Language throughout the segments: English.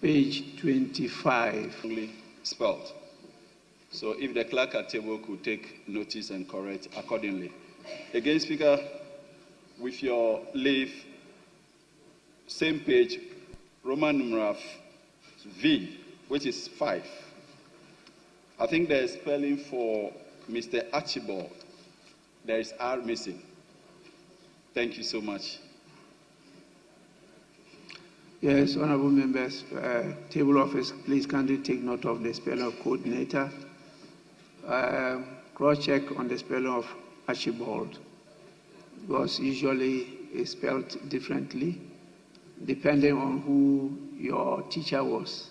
Page 25. Spelled. So if the clerk at table could take notice and correct accordingly. Again, Speaker, with your leave, same page, Roman numeral V, which is 5. I think there is spelling for Mr. Archibald. There is R missing. Thank you so much. Yes, honorable members, table office, please kindly take note of the spelling of coordinator. Cross-check on the spelling of Archibald, because usually it's spelled differently depending on who your teacher was.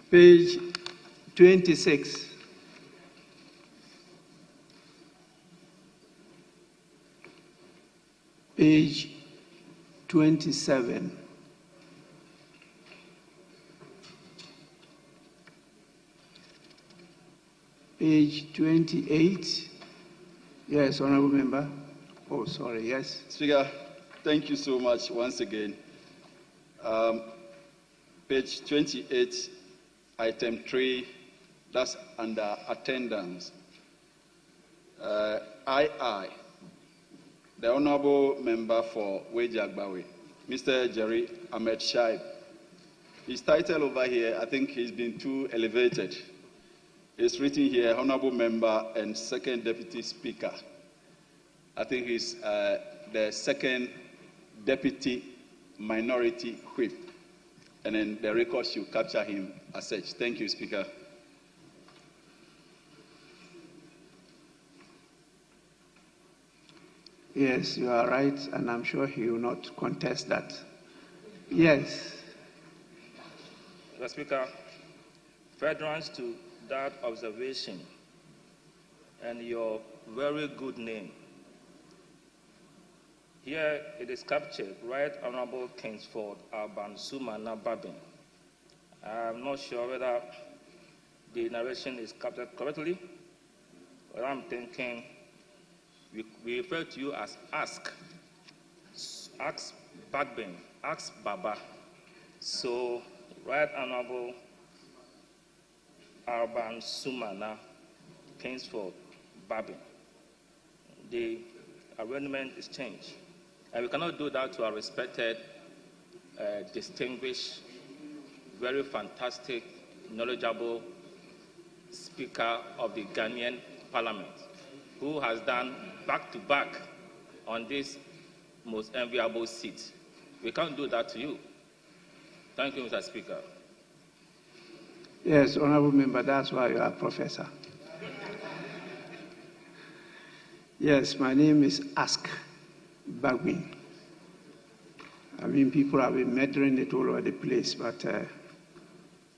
Page 26. Page 27. Page 28. Yes, honorable member. Oh, sorry, yes. Speaker, thank you so much once again. Page 28, item 3, that's under attendance. The honorable member for Wejagbawe, Mr. Jerry Ahmed Shaib. His title over here, I think he's been too elevated. It's written here, honorable member and second deputy speaker. I think he's the second deputy minority whip. And then the record should capture him as such. Thank you, Speaker. Yes, you are right, and I'm sure he will not contest that. Yes. Mr. Speaker, furtherance to that observation and your very good name. Here it is captured, Right Honorable Kingsford Alban Sumana Babin. I'm not sure whether the narration is captured correctly, but I'm thinking we refer to you as Ask Bagbin, Ask Baba. So, Right Honorable Alban Sumana Kingsford Babin. The arrangement is changed. And we cannot do that to our respected, distinguished, very fantastic, knowledgeable Speaker of the Ghanaian Parliament, who has done back-to-back on this most enviable seat. We can't do that to you. Thank you, Mr. Speaker. Yes, honorable member, that's why you are professor. Yes, my name is Ask Bagwin. I mean, people have been murdering it all over the place, but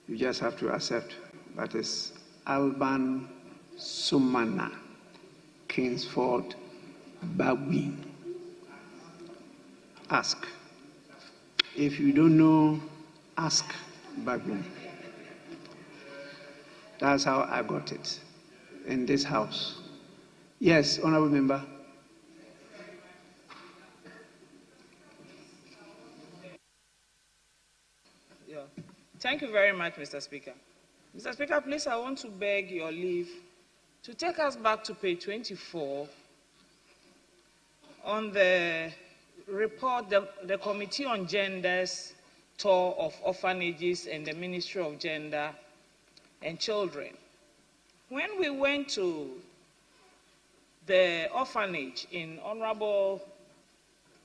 you just have to accept. But it's Alban Sumana Kingsford Bagwin. Ask. If you don't know, ask Bagwin. That's how I got it in this house. Yes, honorable member. Yeah. Thank you very much, Mr. Speaker. Mr. Speaker, please, I want to beg your leave to take us back to page 24 on the report, the Committee on Gender's tour of orphanages and the Ministry of Gender and Children. When we went to the orphanage in Honorable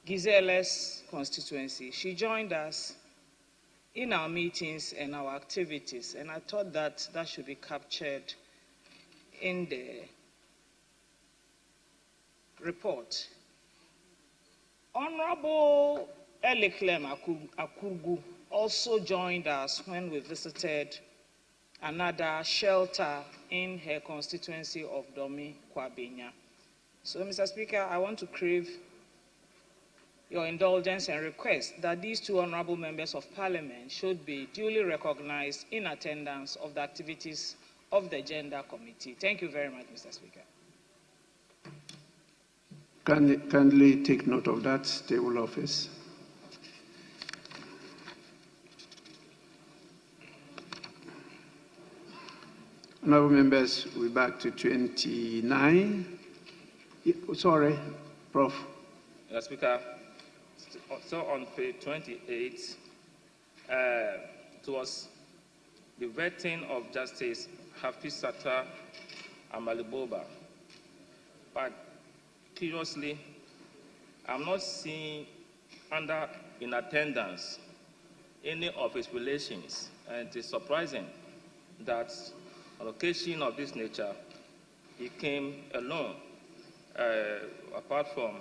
Gizela's constituency, she joined us in our meetings and our activities, and I thought that that should be captured in the report. Honorable Eliklem Akurgu also joined us when we visited another shelter in her constituency of Domi Kwabenya. So, Mr. Speaker, I want to crave your indulgence and request that these two honorable members of parliament should be duly recognized in attendance of the activities of the Gender Committee. Thank you very much, Mr. Speaker. Kindly take note of that, table office. Honorable members, we're back to 29. Sorry, Prof. Mr. Speaker, so on page 28, it was the vetting of Justice Hafizata Amaliboba. But curiously, I'm not seeing under in attendance any of his relations, and it is surprising that on occasion of this nature, he came alone. Apart from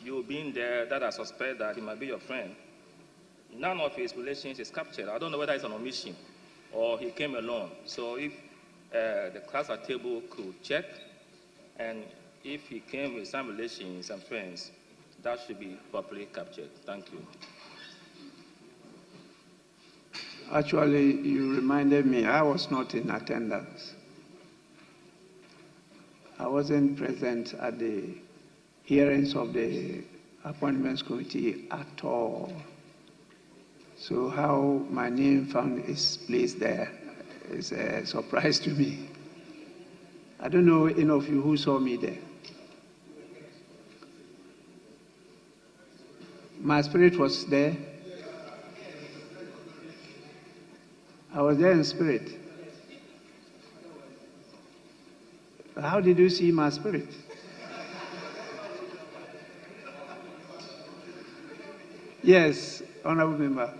you being there, that I suspect that he might be your friend, none of his relations is captured. I don't know whether it's an omission or he came alone. So if the class at table could check, and if he came with some relations and friends, that should be properly captured. Thank you. Actually, you reminded me, I was not in attendance. I wasn't present at the hearings of the Appointments Committee at all. So how my name found its place there is a surprise to me. I don't know any of you who saw me there. My spirit was there. I was there in spirit. How did you see my spirit? Yes, Honorable Member.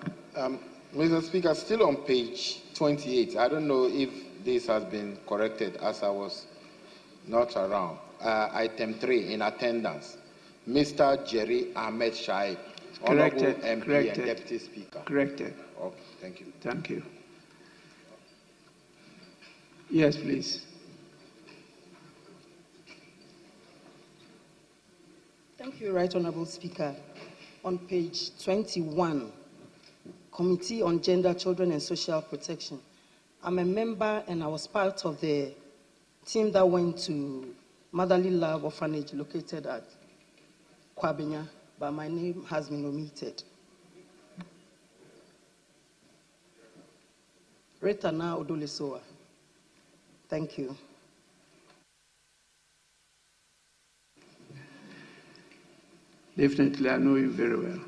Mr. Speaker, still on page 28, I don't know if this has been corrected as I was not around. Item 3, in attendance, Mr. Jerry Ahmed Shaib, Honorable MP and Deputy Speaker. Corrected. Okay, thank you. Thank you. Yes, please. Thank you, Right Honorable Speaker. On page 21, Committee on Gender, Children and Social Protection. I'm a member and I was part of the team that went to Motherly Love Orphanage located at Kwabenya, but my name has been omitted. Retana Odolesoa. Thank you. Definitely, I know you very well.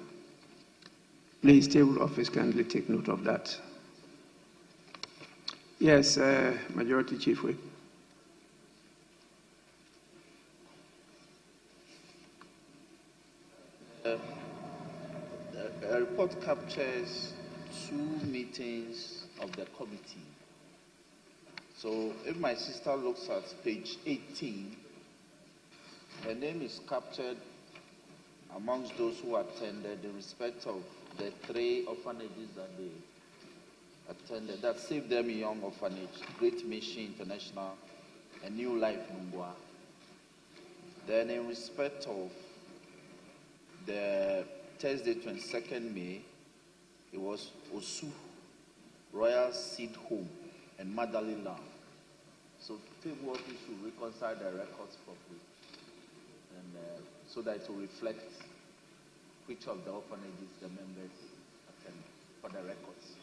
Please, table office, kindly take note of that. Yes, Majority Chief Whip. The report captures 2 meetings of the committee. So if my sister looks at page 18, her name is captured amongst those who attended in respect of the 3 orphanages that they attended. That Save Them Young Orphanage, Great Mission International, and New Life Mungwa. Then in respect of the Thursday, 22nd May, it was Osu, Royal Seed Home, and Motherly Love. So table office should reconcile the records properly, and so that it will reflect which of the orphanages the members attended for the records.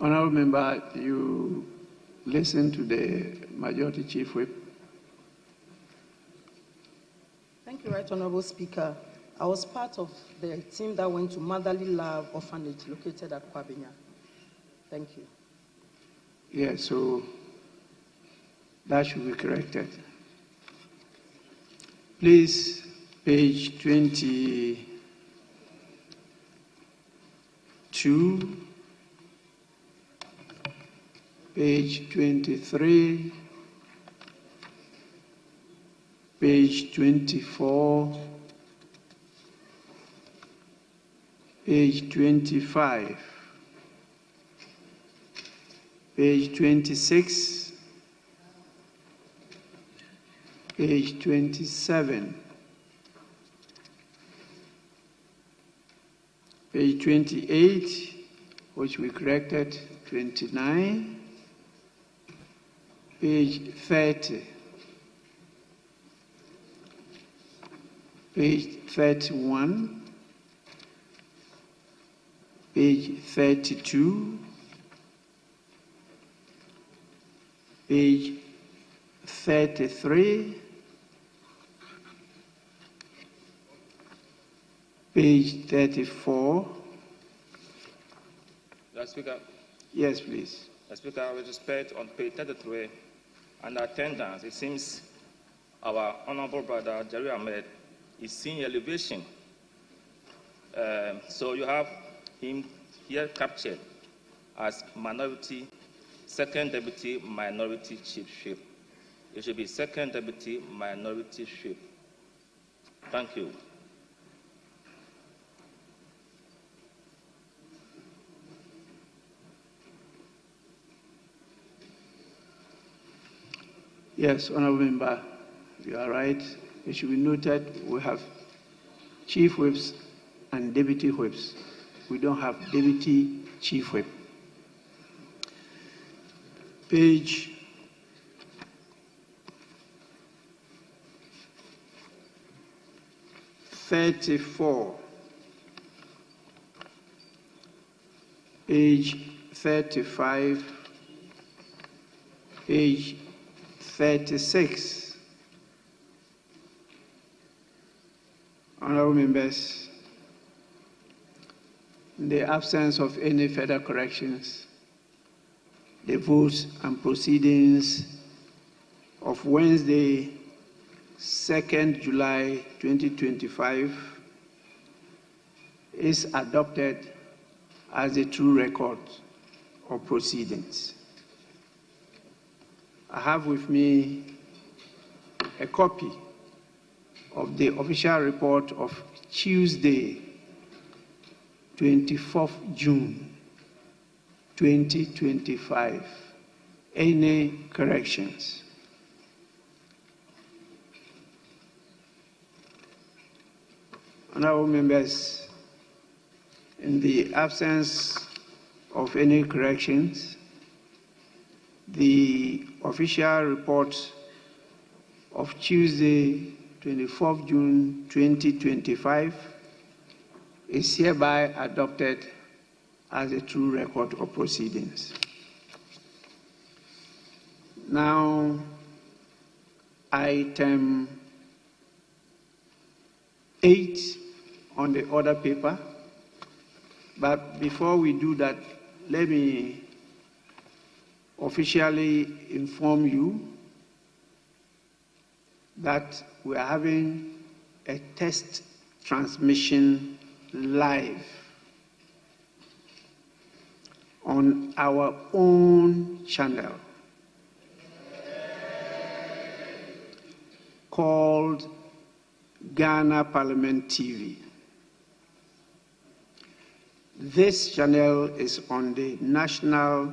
Honorable Member, you listen to the Majority Chief Whip. Thank you, Right Honorable Speaker. I was part of the team that went to Motherly Love Orphanage located at Kwabenya. Thank you. Yes, so that should be corrected. Please, page 22, page 23, page 24, page 25, page 26, page 27, page 28, which we corrected, 29, page 30, page 31, page 32, page 33, page 34. Mr. Speaker. Yes, please. Mr. Speaker, with respect on page 33, under attendance, it seems our honorable brother Jerry Ahmed is seeing elevation. So you have him here captured as minority, second deputy minority chief whip. It should be second deputy minority whip. Thank you. Yes, Honorable Member, you are right. It should be noted we have chief whips and deputy whips. We don't have deputy chief whip. Page 34, page 35, page 36. Honorable members, in the absence of any further corrections, the votes and proceedings of Wednesday, 2nd July 2025 is adopted as a true record of proceedings. I have with me a copy of the official report of Tuesday, 24th June 2025. Any corrections? Honorable members, in the absence of any corrections, the official report of Tuesday, 24th June 2025 is hereby adopted as a true record of proceedings. Now, item 8 on the order paper. But before we do that, let me officially inform you that we are having a test transmission live on our own channel called Ghana Parliament TV. This channel is on the national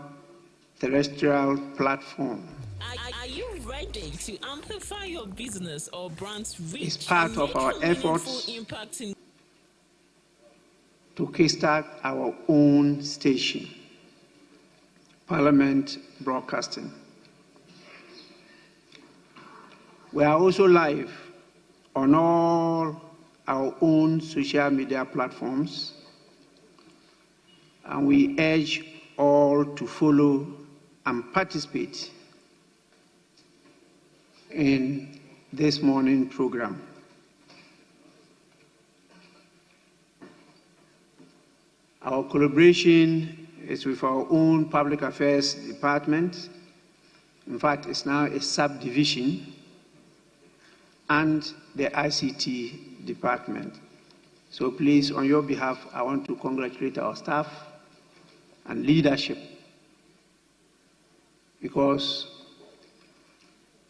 terrestrial platform. Are you ready to amplify your business or brand's reach? It's part of our efforts to kickstart our own station, Parliament Broadcasting. We are also live on all our own social media platforms, and we urge all to follow and participate in this morning program. Our collaboration is with our own public affairs department. In fact, it's now a subdivision, and the ICT department. So please, on your behalf, I want to congratulate our staff and leadership, because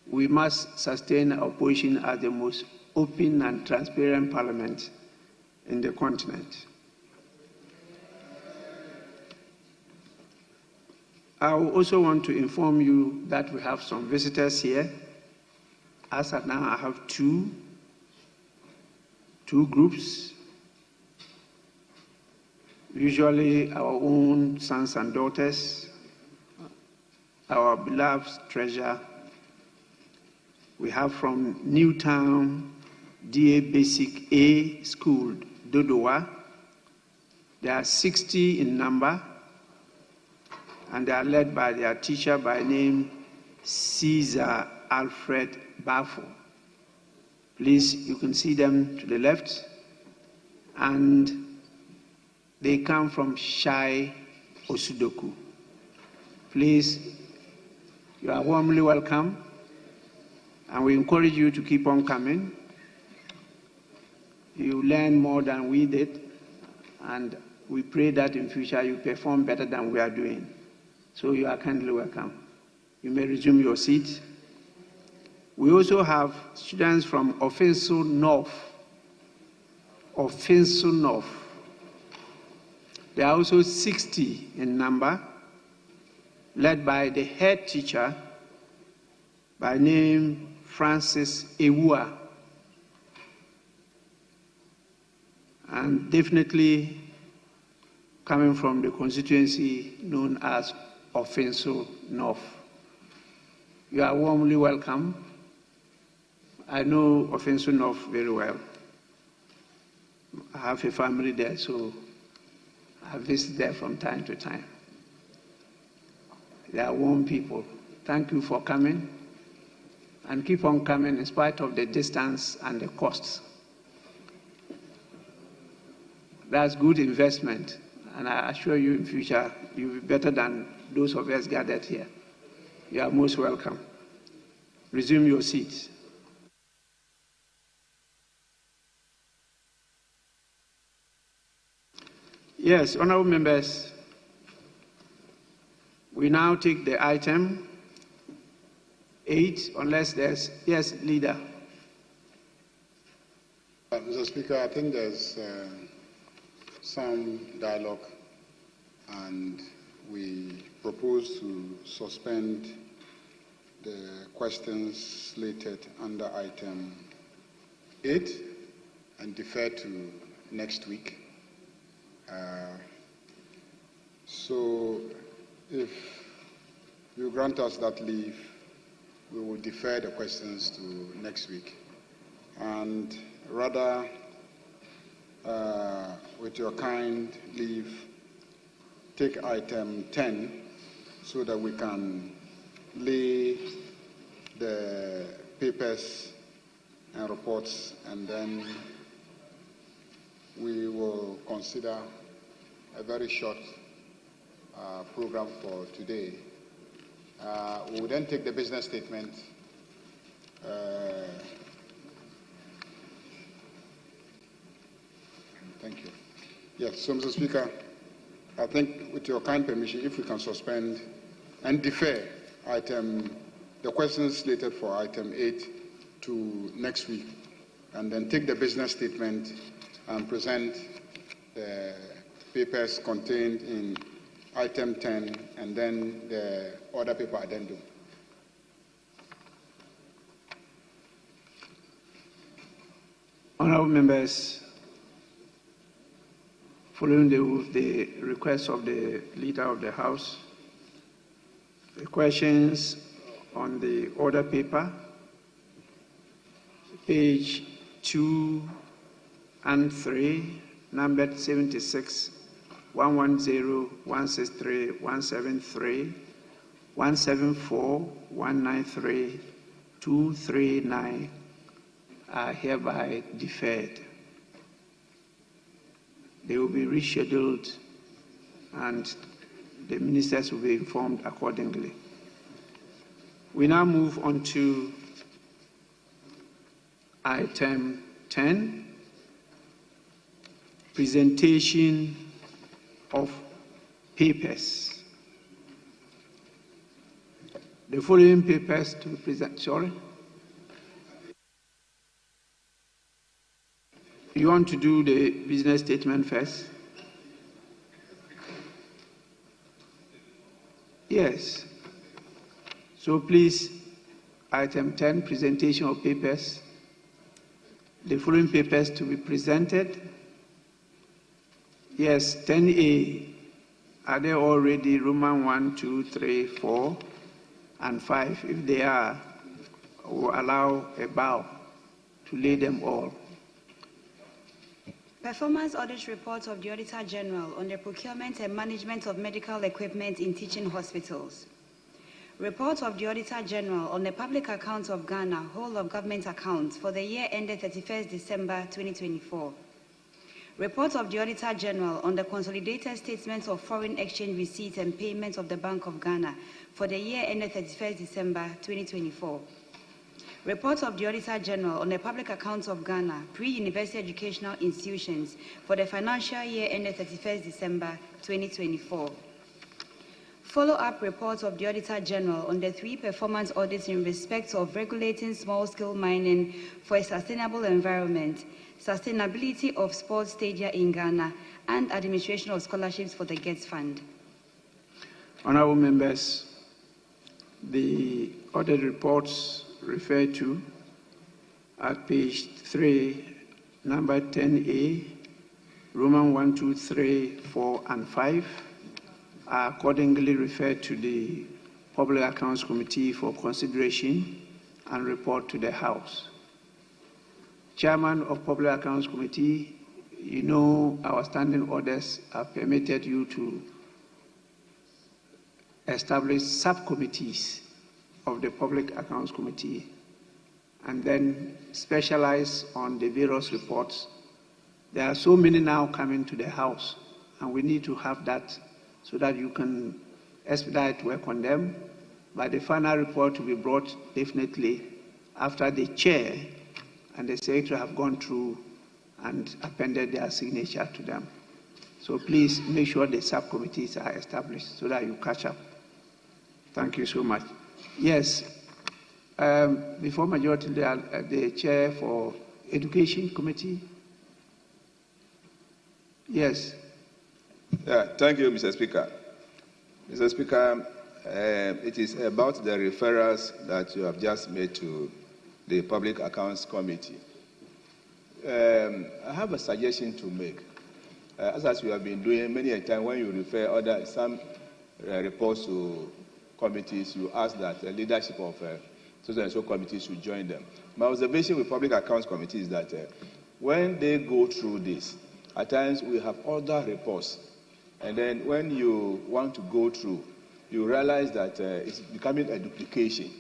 we must sustain our position as the most open and transparent parliament in the continent. I also want to inform you that we have some visitors here. As of now, I have two groups. Usually our own sons and daughters, our beloved treasure. We have from Newtown, DA Basic A School, Dodowa. They are 60 in number, and they are led by their teacher by name Caesar Alfred Bafo. Please, you can see them to the left, and they come from Shai Osudoku. Please, you are warmly welcome, and we encourage you to keep on coming. You learn more than we did, and we pray that in future you perform better than we are doing. So you are kindly welcome. You may resume your seat. We also have students from Offenso North. Offenso North. They are also 60 in number, led by the head teacher by name Francis Ewua. And definitely coming from the constituency known as Offenso North. You are warmly welcome. I know Offenso North very well. I have a family there, so I visit there from time to time. They are warm people. Thank you for coming, and keep on coming in spite of the distance and the costs. That's good investment, and I assure you in future you'll be better than those of us gathered here. You are most welcome. Resume your seats. Yes, honorable members, we now take the item 8, unless there's, yes, leader. Mr. Speaker, I think there's some dialogue, and we propose to suspend the questions slated under item 8 and defer to next week. So if you grant us that leave, we will defer the questions to next week, and rather, with your kind leave, take item 10 so that we can lay the papers and reports, and then we will consider a very short program for today. We will then take the business statement. Thank you. Yes, so Mr. Speaker, I think with your kind permission, if we can suspend and defer the questions slated for item 8 to next week, and then take the business statement and present the papers contained in item 10 and then the other paper addendum. Honorable members, following the request of the Leader of the House, the questions on the order paper, page 2 and 3, numbered 76, 110, 163, 173, 174, 193, 239 are hereby deferred. They will be rescheduled, and the ministers will be informed accordingly. We now move on to item 10, presentation of papers. The following papers to be presented. Sorry? You want to do the business statement first? Yes. So please, item 10, presentation of papers. The following papers to be presented. Yes, 10A. Are they already Roman 1, 2, 3, 4, and 5? If they are, we'll allow a bow. to lay them all. Performance audit report of the Auditor General on the procurement and management of medical equipment in teaching hospitals. Report of the Auditor General on the public accounts of Ghana, whole of government accounts for the year ended 31st December 2024. Report of the Auditor General on the consolidated statements of foreign exchange receipts and payments of the Bank of Ghana for the year ended 31st December 2024. Report of the Auditor General on the public accounts of Ghana, pre-university educational institutions for the financial year ended 31st December 2024. Follow-up reports of the Auditor General on the 3 performance audits in respect of regulating small-scale mining for a sustainable environment, sustainability of sports stadia in Ghana, and administration of scholarships for the GETS Fund. Honourable members, the audit reports referred to at page 3, number 10A, Roman 1, 2, 3, 4, and 5, are accordingly referred to the Public Accounts Committee for consideration and report to the House. Chairman of Public Accounts Committee, you know our standing orders have permitted you to establish subcommittees of the Public Accounts Committee and then specialize on the various reports. There are so many now coming to the House, and we need to have that so that you can expedite work on them. But the final report will be brought definitely after the chair and the secretary have gone through and appended their signature to them. So please make sure the subcommittees are established so that you catch up. Thank you so much. Yes, before majority, the chair for Education Committee. Yes. Yeah, thank you, Mr. Speaker. Mr. Speaker, it is about the referrals that you have just made to the Public Accounts Committee. I have a suggestion to make. As we have been doing many a time, when you refer some reports to committees, you ask that the leadership of social and so committees should join them. My observation with Public Accounts Committee is that when they go through this, at times we have other reports, and then when you want to go through, you realize that it's becoming a duplication.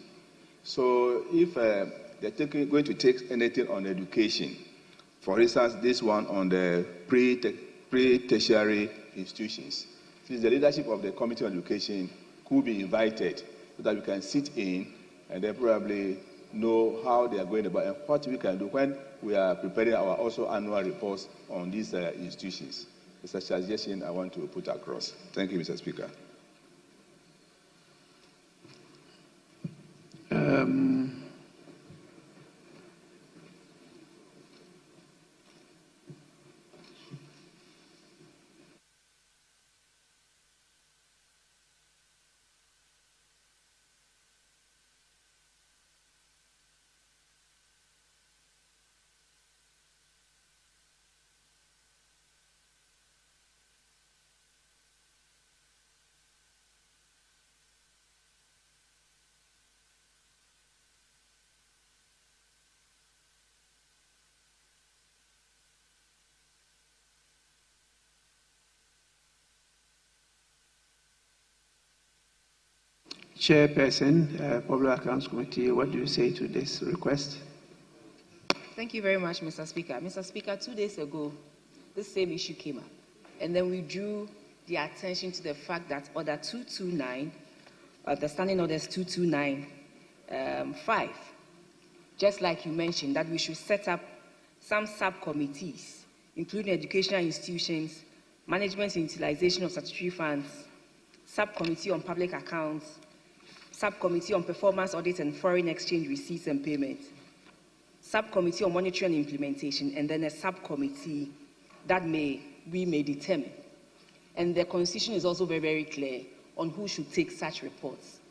So if they're going to take anything on education, for instance, this one on the pre-tertiary institutions, since the leadership of the Committee on Education could be invited so that we can sit in and then probably know how they are going about and what we can do when we are preparing our also annual reports on these institutions. It's a suggestion I want to put across. Thank you, Mr. Speaker. Chairperson, Public Accounts Committee, what do you say to this request? Thank you very much, Mr. Speaker. Mr. Speaker, 2 days ago, this same issue came up, and then we drew the attention to the fact that Order 229, the Standing Orders 229-5, just like you mentioned, that we should set up some subcommittees, including educational institutions, management and utilization of statutory funds, subcommittee on public accounts, subcommittee on performance audit and foreign exchange receipts and payments, subcommittee on monitoring and implementation, and then a subcommittee that we may determine. And the Constitution is also very, very clear on who should take such reports.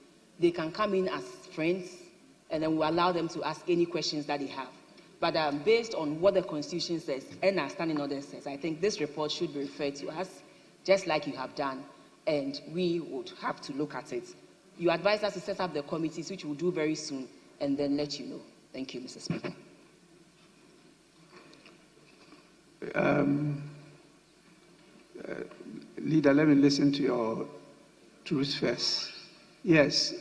They can come in as friends, and then we'll allow them to ask any questions that they have. But based on what the Constitution says and our standing order says, I think this report should be referred to us, just like you have done, and we would have to look at it. You advised us to set up the committees, which we'll do very soon, and then let you know. Thank you, Mr. Speaker. Leader, let me listen to your truth first. Yes.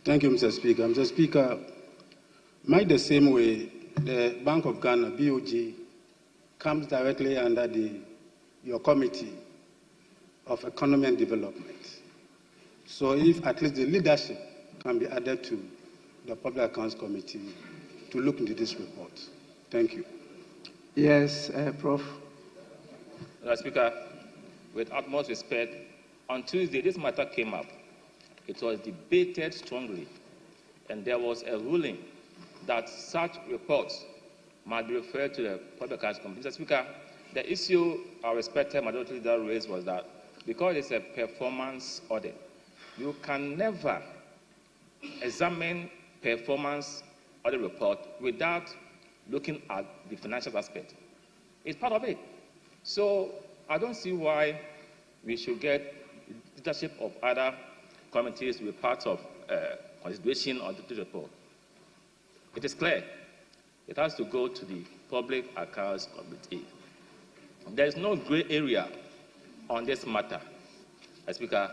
Thank you, Mr. Speaker. Mr. Speaker, much the same way, the Bank of Ghana, BOG, comes directly under your Committee of Economy and Development. So if at least the leadership can be added to the Public Accounts Committee to look into this report. Thank you. Yes, Prof. Mr. Speaker, with utmost respect, on Tuesday this matter came up. It was debated strongly, and there was a ruling that such reports might be referred to the Public Accounts Committee. Mr. Speaker, the issue our respected majority leader raised was that because it's a performance audit, you can never examine performance audit report without looking at the financial aspect. It's part of it. So I don't see why we should get leadership of other committees to be part of consideration of the report. It is clear. It has to go to the Public Accounts Committee. There is no gray area on this matter. Speaker,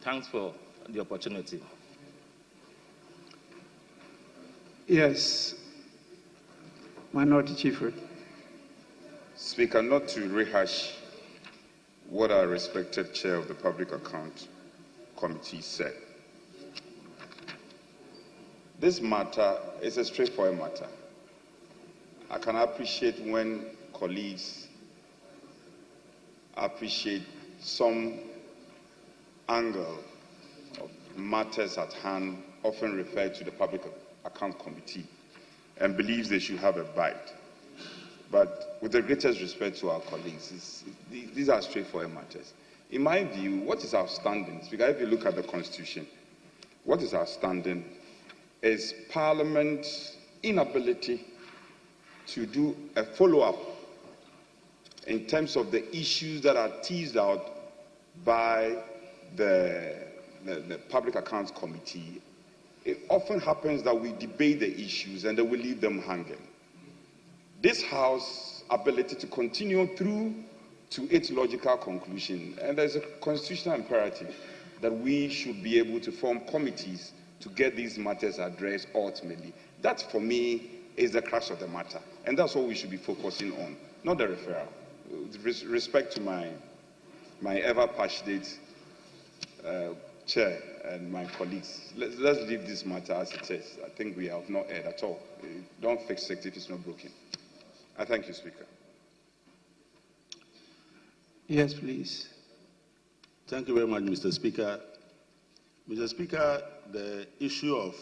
thanks for the opportunity. Yes, Minority Chief Whip. Speaker, not to rehash what our respected chair of the Public Account Committee said. This matter is a straightforward matter. I can appreciate when colleagues appreciate some angle of matters at hand, often referred to the Public Account Committee, and believes they should have a bite. But with the greatest respect to our colleagues, these are straightforward matters. In my view, what is outstanding, Speaker, if you look at the Constitution, what is outstanding is Parliament's inability to do a follow-up in terms of the issues that are teased out by the Public Accounts Committee. It often happens that we debate the issues and then we leave them hanging. This House's ability to continue through to its logical conclusion, and there's a constitutional imperative that we should be able to form committees to get these matters addressed ultimately. That, for me, is the crux of the matter, and that's what we should be focusing on, not the referral. With respect to my ever-passionate chair and my colleagues, let's leave this matter as it is. I think we have not erred at all. Don't fix it if it's not broken. I thank you, Speaker. Yes, please. Thank you very much, Mr. Speaker. Mr. Speaker, the issue of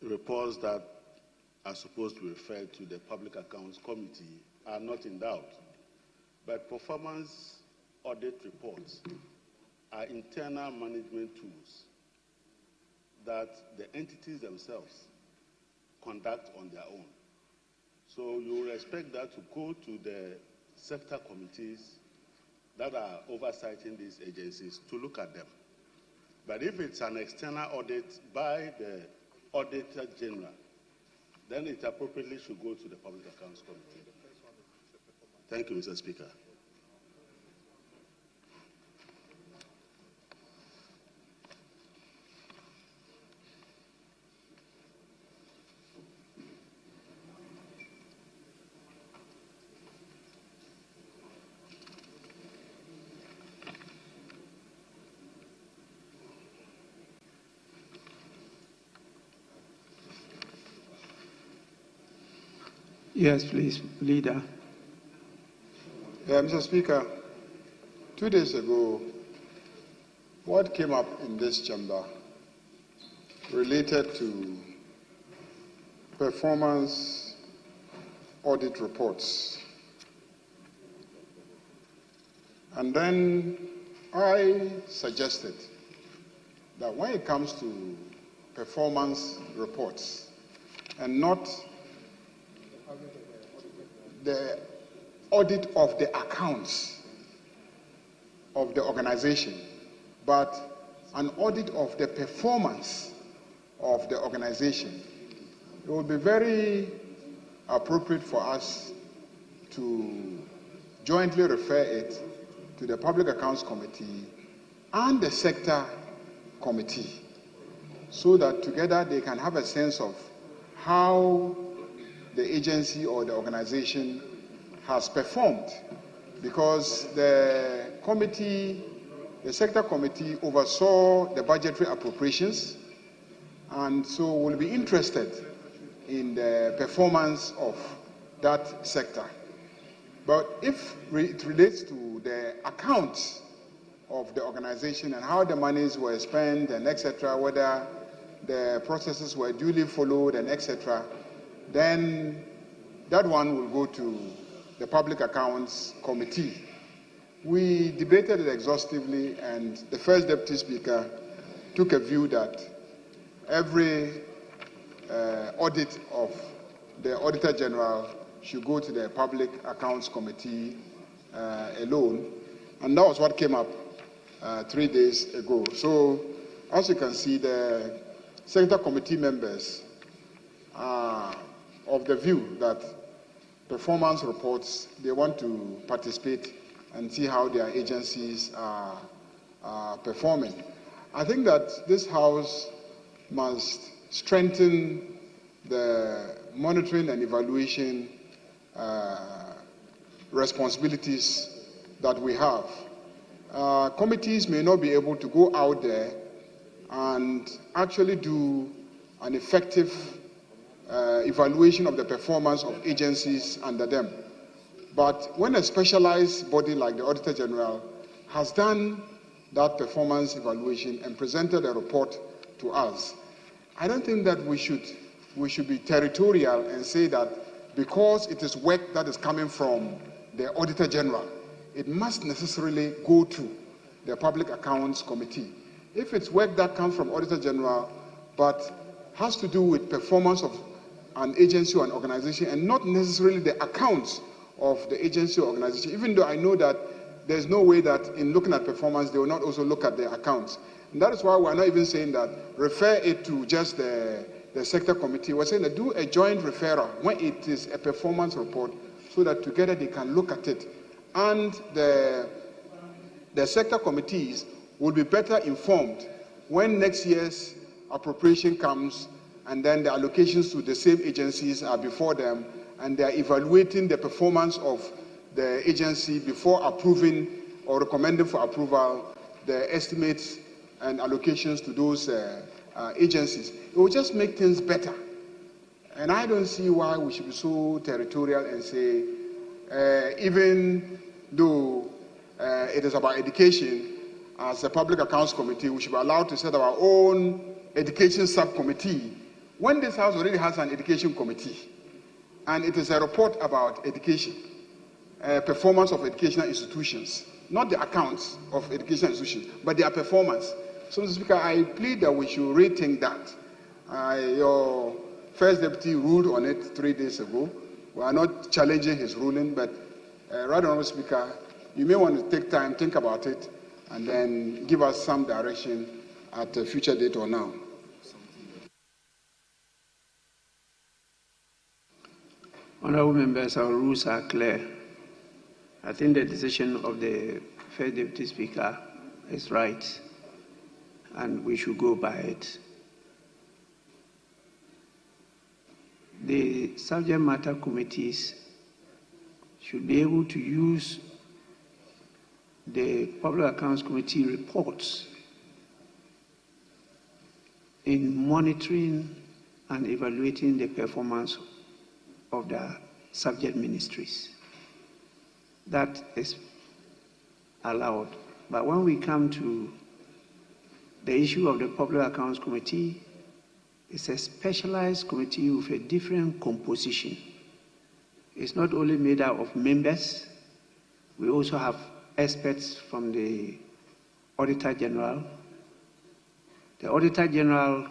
reports that are supposed to be referred to the Public Accounts Committee are not in doubt. But performance audit reports are internal management tools that the entities themselves conduct on their own. So you expect that to go to the sector committees that are oversighting these agencies to look at them. But if it's an external audit by the Auditor General, then it appropriately should go to the Public Accounts Committee. Thank you, Mr. Speaker. Yes, please, Leader. Mr. Speaker, 2 days ago, what came up in this chamber related to performance audit reports. And then I suggested that when it comes to performance reports and not the audit of the accounts of the organization, but an audit of the performance of the organization, it would be very appropriate for us to jointly refer it to the Public Accounts Committee and the Sector Committee, so that together they can have a sense of how the agency or the organization has performed. Because the committee, the Sector Committee, oversaw the budgetary appropriations, and so we'll be interested in the performance of that sector. But if it relates to the accounts of the organization and how the monies were spent and etc., whether the processes were duly followed and etc., then that one will go to the Public Accounts Committee. We debated it exhaustively, and the first Deputy Speaker took a view that every audit of the Auditor General should go to the Public Accounts Committee alone, and that was what came up 3 days ago. So, as you can see, the Sector Committee members are of the view that performance reports, they want to participate and see how their agencies are performing. I think that this House must strengthen the monitoring and evaluation responsibilities that we have. Committees may not be able to go out there and actually do an effective evaluation of the performance of agencies under them. But when a specialized body like the Auditor General has done that performance evaluation and presented a report to us, I don't think that we should be territorial and say that because it is work that is coming from the Auditor General, it must necessarily go to the Public Accounts Committee. If it's work that comes from Auditor General but has to do with performance of an agency or an organization and not necessarily the accounts of the agency or organization, even though I know that there's no way that in looking at performance they will not also look at the accounts. And that is why we're not even saying that refer it to just the Sector Committee. We're saying that do a joint referral when it is a performance report so that together they can look at it. And the Sector Committees will be better informed when next year's appropriation comes and then the allocations to the same agencies are before them and they are evaluating the performance of the agency before approving or recommending for approval the estimates and allocations to those agencies. It will just make things better. And I don't see why we should be so territorial and say, even though it is about education, as a Public Accounts Committee, we should be allowed to set up our own education subcommittee when this House already has an education committee. And it is a report about education, performance of educational institutions, not the accounts of educational institutions, but their performance. So, Mr. Speaker, I plead that we should rethink that. Your first deputy ruled on it 3 days ago. We are not challenging his ruling, but Right Honourable Speaker, you may want to take time, think about it, and then give us some direction at a future date or now. Honourable members, our rules are clear. I think the decision of the First Deputy Speaker is right, and we should go by it. The subject matter committees should be able to use the Public Accounts Committee reports in monitoring and evaluating the performance of the subject ministries. That is allowed. But when we come to the issue of the Public Accounts Committee, it's a specialized committee with a different composition. It's not only made up of members, we also have experts from the Auditor General. The Auditor General,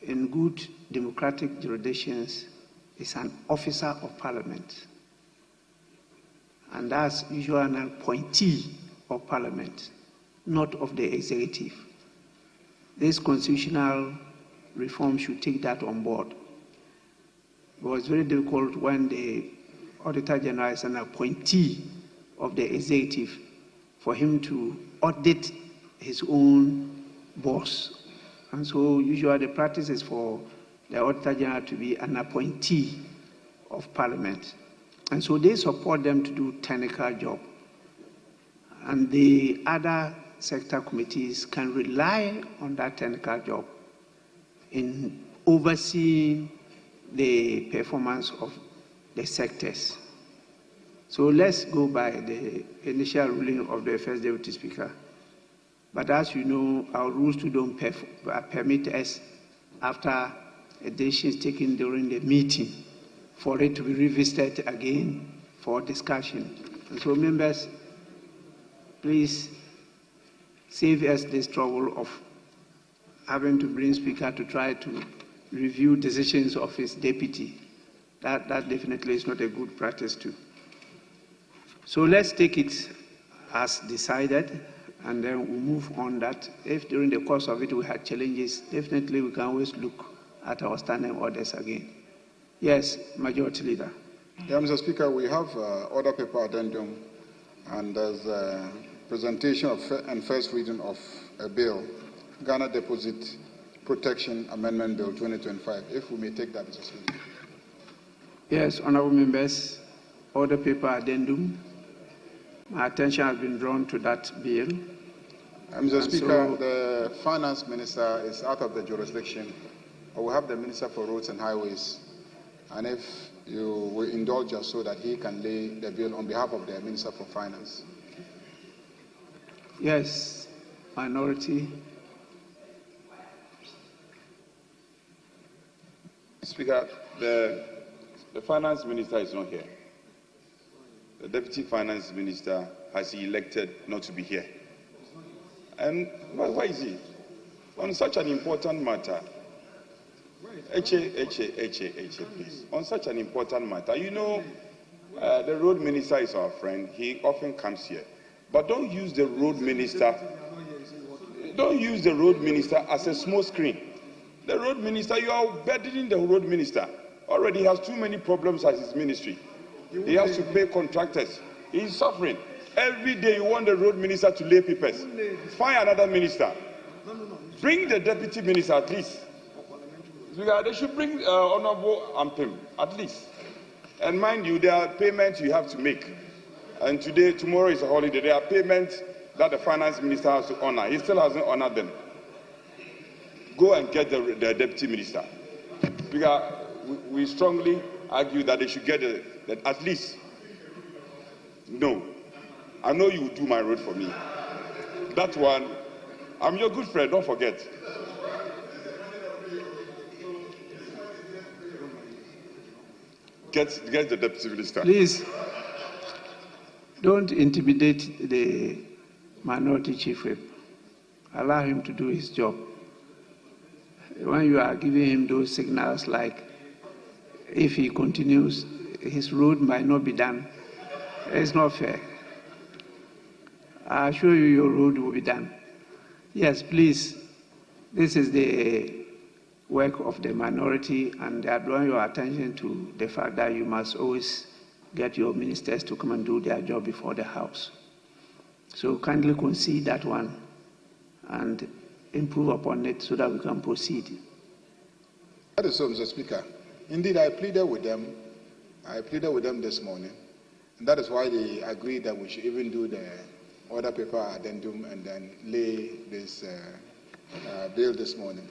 in good democratic jurisdictions, is an officer of Parliament. And that's usually an appointee of Parliament, not of the executive. This constitutional reform should take that on board. It was very difficult when the Auditor General is an appointee of the executive for him to audit his own boss. And so usually the practice is for the Auditor General to be an appointee of Parliament. And so they support them to do technical job. And the other sector committees can rely on that technical job in overseeing the performance of the sectors. So let's go by the initial ruling of the first Deputy Speaker. But as you know, our rules too don't permit us, after a decision is taken during the meeting, for it to be revisited again for discussion. And so members, please save us this trouble of having to bring Speaker to try to review decisions of his deputy. That definitely is not a good practice too. So let's take it as decided, and then we'll move on that. If during the course of it we had challenges, definitely we can always look at our standing orders again. Yes, Majority Leader. Yeah, Mr. Speaker, we have order paper addendum, and there's a presentation of and first reading of a bill, Ghana Deposit Protection Amendment Bill 2025. If we may take that, Mr. Speaker. Yes, honourable members, order paper addendum. My attention has been drawn to that bill. Mr. Speaker, the Finance Minister is out of the jurisdiction. We have the Minister for Roads and Highways, and if you will indulge us so that he can lay the bill on behalf of the Minister for Finance. Yes, Minority. Speaker, the Finance Minister is not here. The Deputy Finance Minister has elected not to be here. And why is he? On such an important matter, please. On such an important matter, you know, the road minister is our friend. He often comes here. But don't use the road minister as a small screen. The road minister, you are burdening the road minister. Already he has too many problems as his ministry. He has to pay contractors. He's suffering. Every day you want the road minister to lay papers. Find another minister. Bring the deputy minister at least. They should bring Honorable Ampim at least. And mind you, there are payments you have to make. And tomorrow is a holiday. There are payments that the finance minister has to honor. He still hasn't honored them. Go and get the deputy minister. We strongly argue that they should get that at least. No. I know you will do my road for me. That one, I'm your good friend, don't forget. Get the deputy minister. Please, don't intimidate the Minority Chief Whip. Allow him to do his job. When you are giving him those signals like, if he continues, his road might not be done, it's not fair. I assure you your road will be done. Yes, please, this is the work of the minority, and I draw your attention to the fact that you must always get your ministers to come and do their job before the House. So kindly concede that one and improve upon it so that we can proceed. That is so, Mr. Speaker. Indeed, I pleaded with them. This morning. And that is why they agreed that we should even do the order paper addendum and then lay this bill this morning.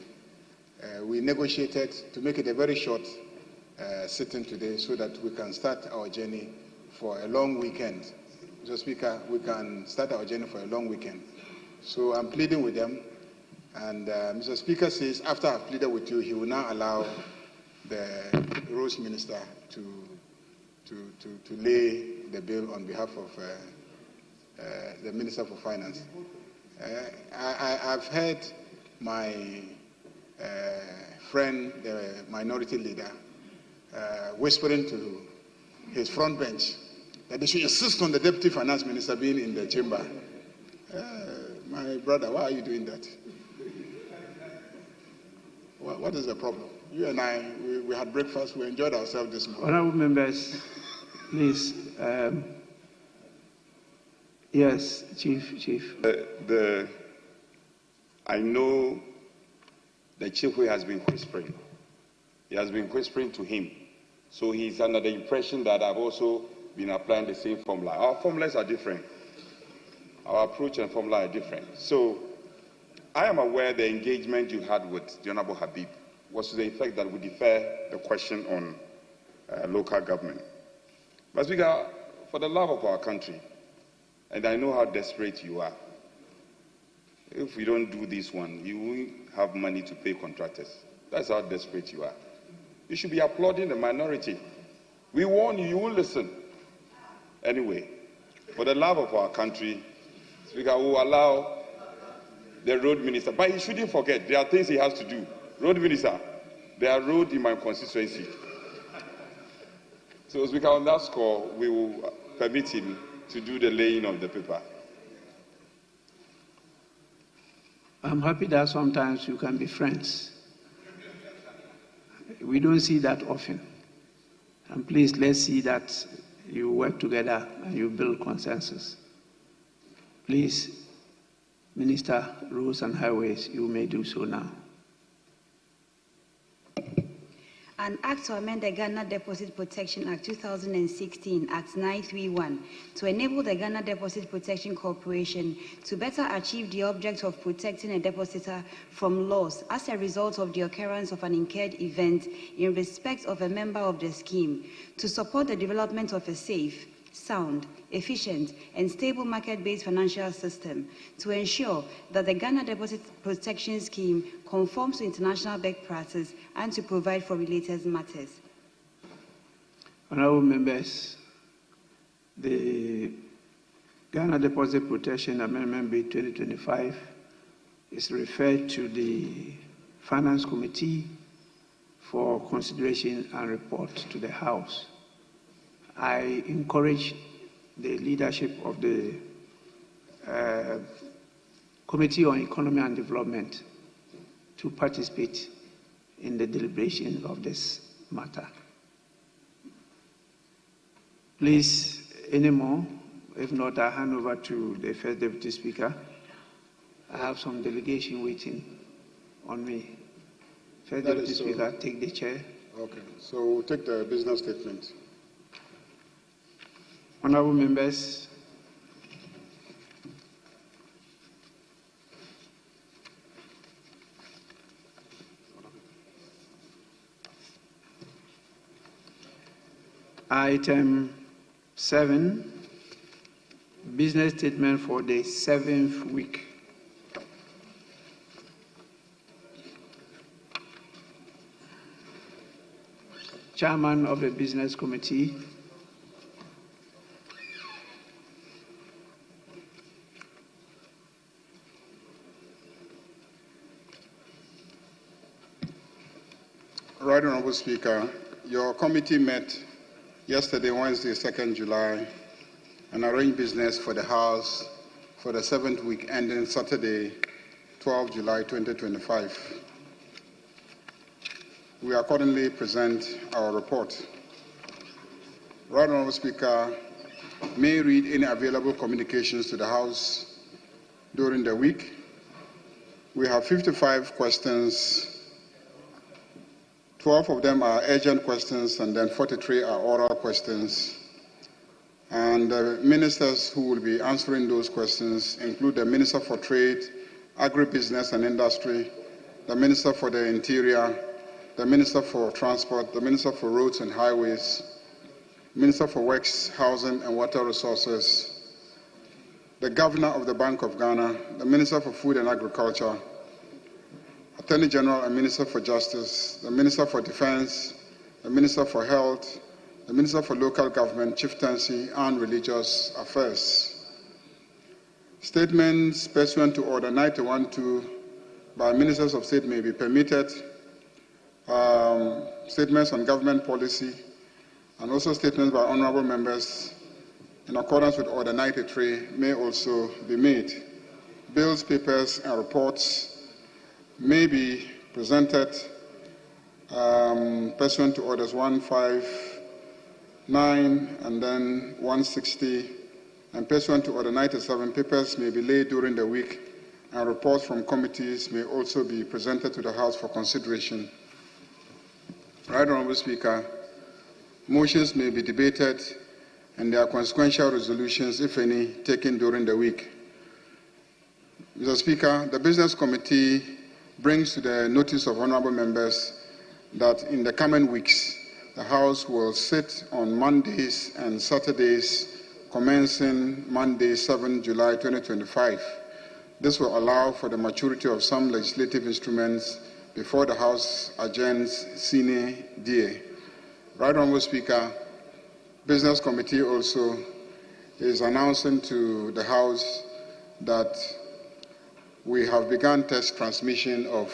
We negotiated to make it a very short sitting today so that we can start our journey for a long weekend. Mr. Speaker, we can start our journey for a long weekend. So I'm pleading with them. And Mr. Speaker says, after I've pleaded with you, he will now allow the Roads Minister to lay the bill on behalf of the Minister for Finance. I've heard my friend, the Minority Leader, whispering to his front bench that they should insist on the Deputy Finance Minister being in the chamber. My brother, why are you doing that? What is the problem? You and I, we had breakfast, we enjoyed ourselves this morning. Honorable members, please. Yes, Chief. I know the chief who has been whispering. He has been whispering to him. So he's under the impression that I've also been applying the same formula. Our formulas are different. Our approach and formula are different. So I am aware the engagement you had with the Honorable Habib was to the effect that we defer the question on local government. But Speaker, for the love of our country, and I know how desperate you are, if we don't do this one, you won't have money to pay contractors. That's how desperate you are. You should be applauding the minority. We warn you, you won't listen. Anyway, for the love of our country, Speaker, we will allow the road minister, but he shouldn't forget, there are things he has to do. Road minister, there are roads in my constituency. So, Speaker, on that score, we will permit him to do the laying of the paper. I'm happy that sometimes you can be friends. We don't see that often. And please, let's see that you work together and you build consensus. Please, Minister, Roads and Highways, you may do so now. An act to amend the Ghana Deposit Protection Act 2016, Act 931, to enable the Ghana Deposit Protection Corporation to better achieve the object of protecting a depositor from loss as a result of the occurrence of an incurred event in respect of a member of the scheme, to support the development of a safe, sound, efficient, and stable market-based financial system, to ensure that the Ghana Deposit Protection Scheme conforms to international best practice, and to provide for related matters. Honorable members, the Ghana Deposit Protection Amendment Bill 2025 is referred to the Finance Committee for consideration and report to the House. I encourage the leadership of the Committee on Economy and Development to participate in the deliberation of this matter. Please, any more? If not, I hand over to the First Deputy Speaker. I have some delegation waiting on me. First Deputy Speaker, take the chair. Okay, so we'll take the business statement. Honorable members, item 7, business statement for the 7th week. Chairman of the Business Committee, Right Honorable Speaker, your committee met yesterday, Wednesday, 2nd July, and arranged business for the House for the 7th week ending Saturday, 12 July 2025. We accordingly present our report. Right Honorable Speaker, may read any available communications to the House during the week. We have 55 questions. 12 of them are urgent questions, and then 43 are oral questions. And the ministers who will be answering those questions include the Minister for Trade, Agribusiness and Industry, the Minister for the Interior, the Minister for Transport, the Minister for Roads and Highways, Minister for Works, Housing and Water Resources, the Governor of the Bank of Ghana, the Minister for Food and Agriculture, Attorney General and Minister for Justice, the Minister for Defense, the Minister for Health, the Minister for Local Government, Chieftaincy and Religious Affairs. Statements pursuant to Order 91-2 by Ministers of State may be permitted. Statements on government policy and also statements by honorable members in accordance with Order 93 may also be made. Bills, papers and reports may be presented pursuant to orders 159 and then 160, and pursuant to order 97, papers may be laid during the week, and reports from committees may also be presented to the House for consideration. Right Honourable Speaker, motions may be debated, and there are consequential resolutions, if any, taken during the week. Mr. Speaker, the Business Committee brings to the notice of honourable members that in the coming weeks, the House will sit on Mondays and Saturdays, commencing Monday, 7 July 2025. This will allow for the maturity of some legislative instruments before the House adjourns sine die. Right Honourable Speaker, Business Committee also is announcing to the House that we have begun test transmission of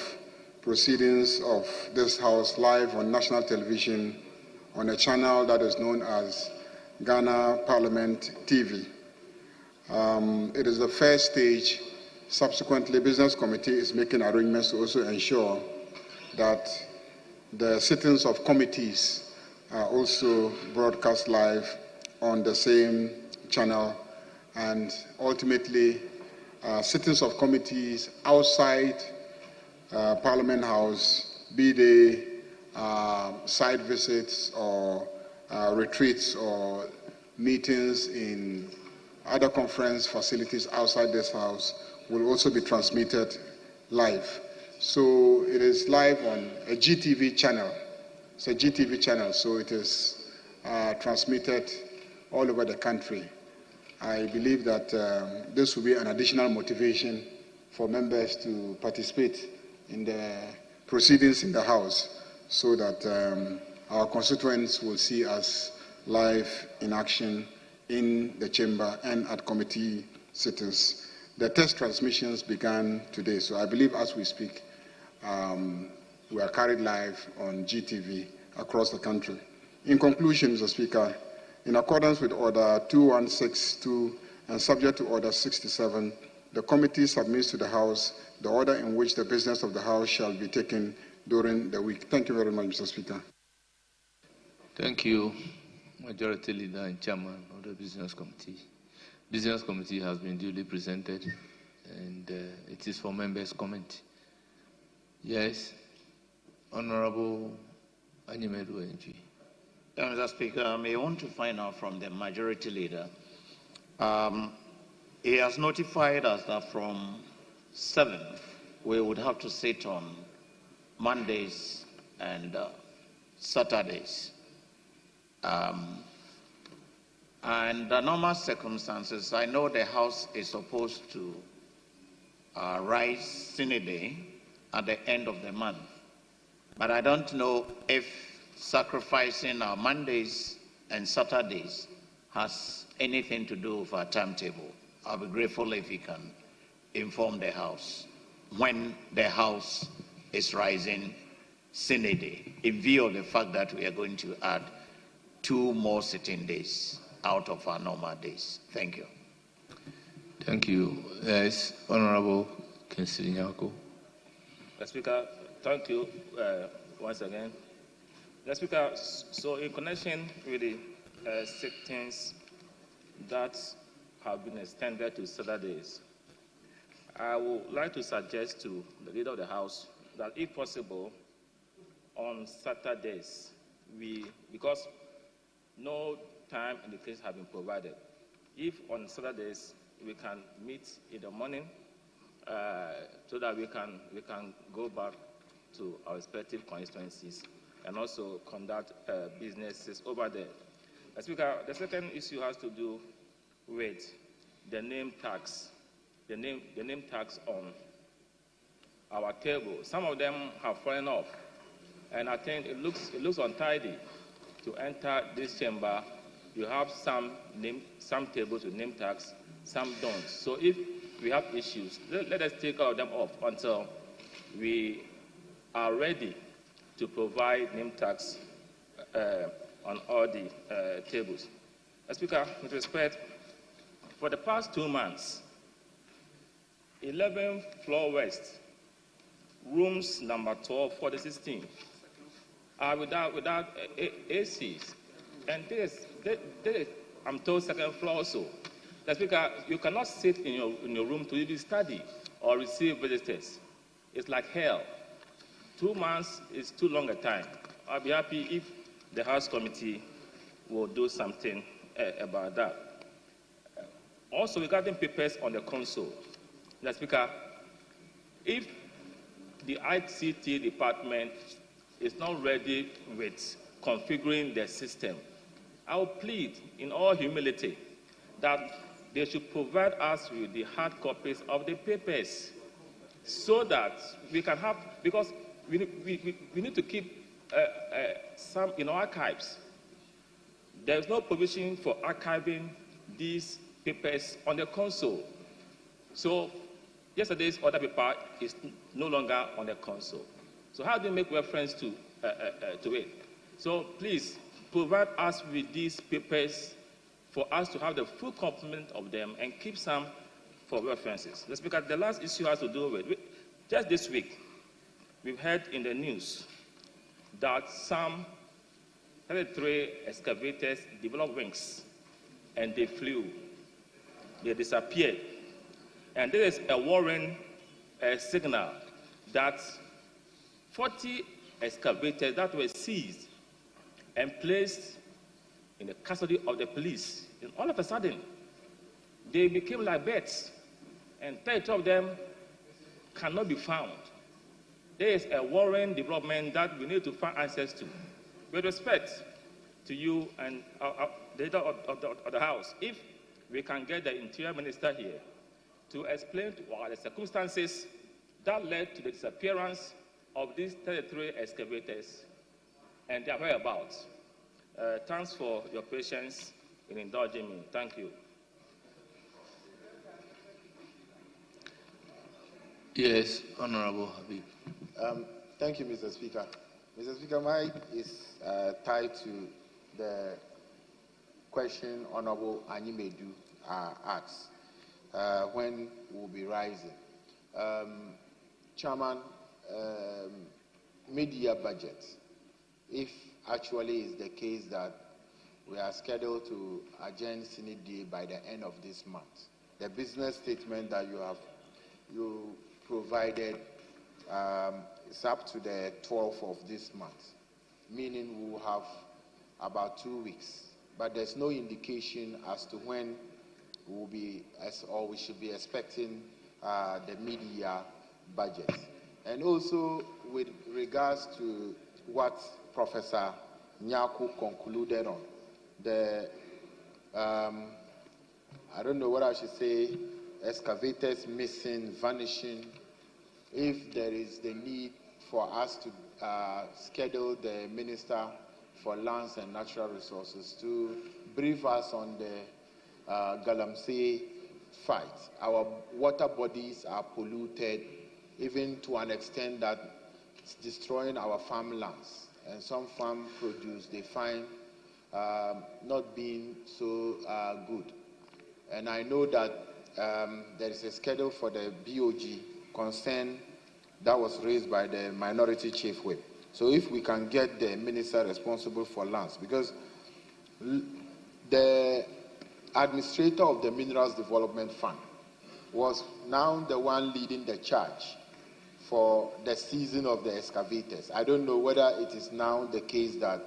proceedings of this House live on national television on a channel that is known as Ghana Parliament TV. It is the first stage. Subsequently, Business Committee is making arrangements to also ensure that the sittings of committees are also broadcast live on the same channel, and ultimately sittings of committees outside Parliament House, be they site visits or retreats or meetings in other conference facilities outside this House, will also be transmitted live. So it is live on a GTV channel. It's a GTV channel, so it is transmitted all over the country. I believe that this will be an additional motivation for members to participate in the proceedings in the House, so that our constituents will see us live in action in the chamber and at committee sittings. The test transmissions began today, so I believe as we speak, we are carried live on GTV across the country. In conclusion, Mr. Speaker, in accordance with Order 2162 and subject to Order 67, the committee submits to the House the order in which the business of the House shall be taken during the week. Thank you very much, Mr. Speaker. Thank you, Majority Leader and Chairman of the Business Committee. Business Committee has been duly presented, and it is for members' comment. Yes, Honorable Anyimedu NG. Mr. Speaker, I may want to find out from the Majority Leader. He has notified us that from 7th, we would have to sit on Mondays and Saturdays. And the normal circumstances, I know the House is supposed to rise sine die at the end of the month. But I don't know if sacrificing our Mondays and Saturdays has anything to do with our timetable. I'll be grateful if you can inform the House when the House is rising sine die, in view of the fact that we are going to add 2 more sitting days out of our normal days. Thank you. Thank you. Yes, Honorable Kingsley Nyako. Mr. Speaker, thank you once again. Mr. Speaker, so in connection with the sittings that have been extended to Saturdays, I would like to suggest to the Leader of the House that if possible, on Saturdays, because no time and the place have been provided, if on Saturdays we can meet in the morning so that we can go back to our respective constituencies and also conduct businesses over there. Speaker, the second issue has to do with the name tax, the name tax on our table. Some of them have fallen off, and I think it looks untidy to enter this chamber. You have some tables with name tax, some don't. So if we have issues, let us take all of them off until we are ready to provide name tax on all the tables. Speaker, with respect, for the past 2 months, 11 Floor West, rooms number 12 for the 16 are without ACs. And this is, I'm told, second floor also. The Speaker, you cannot sit in your room to even study or receive visitors. It's like hell. 2 months is too long a time. I'll be happy if the House Committee will do something about that. Also, regarding papers on the console, the Speaker, if the ICT department is not ready with configuring the system, I will plead in all humility that they should provide us with the hard copies of the papers so that we can have, because we need to keep some in our archives. There is no provision for archiving these papers on the console. So yesterday's order paper is no longer on the console. So how do you make reference to it? So please provide us with these papers for us to have the full complement of them and keep some for references. Let's look at the last issue has to do with, just this week, we've heard in the news that some 33 excavators developed wings and they flew. They disappeared. And there is a warning signal that 40 excavators that were seized and placed in the custody of the police, and all of a sudden, they became like beds, and 30 of them cannot be found. There is a worrying development that we need to find answers to. With respect to you and the leader of the House, if we can get the Interior Minister here to explain to us the circumstances that led to the disappearance of these 33 excavators and their whereabouts. Thanks for your patience in indulging me. Thank you. Yes, Honorable Habib. Thank you, Mr. Speaker. Mr. Speaker, mine is tied to the question Honorable Anyimedu asked, when we'll be rising. Chairman, mid-year budget, if actually is the case that we are scheduled to adjourn Senate Day by the end of this month, the business statement that you provided is up to the 12th of this month, meaning we will have about 2 weeks. But there's no indication as to when we will be, or we should be expecting the mid-year budget. And also with regards to what Professor Nyaku concluded on, the, I don't know what I should say, excavators missing, vanishing, if there is the need for us to schedule the Minister for Lands and Natural Resources to brief us on the Galamsey fight. Our water bodies are polluted, even to an extent that it's destroying our farmlands. And some farm produce they find not being so good. And I know that there is a schedule for the BOG concern that was raised by the Minority Chief Whip. So if we can get the minister responsible for lands, because the administrator of the Minerals Development Fund was now the one leading the charge for the season of the excavators. I don't know whether it is now the case that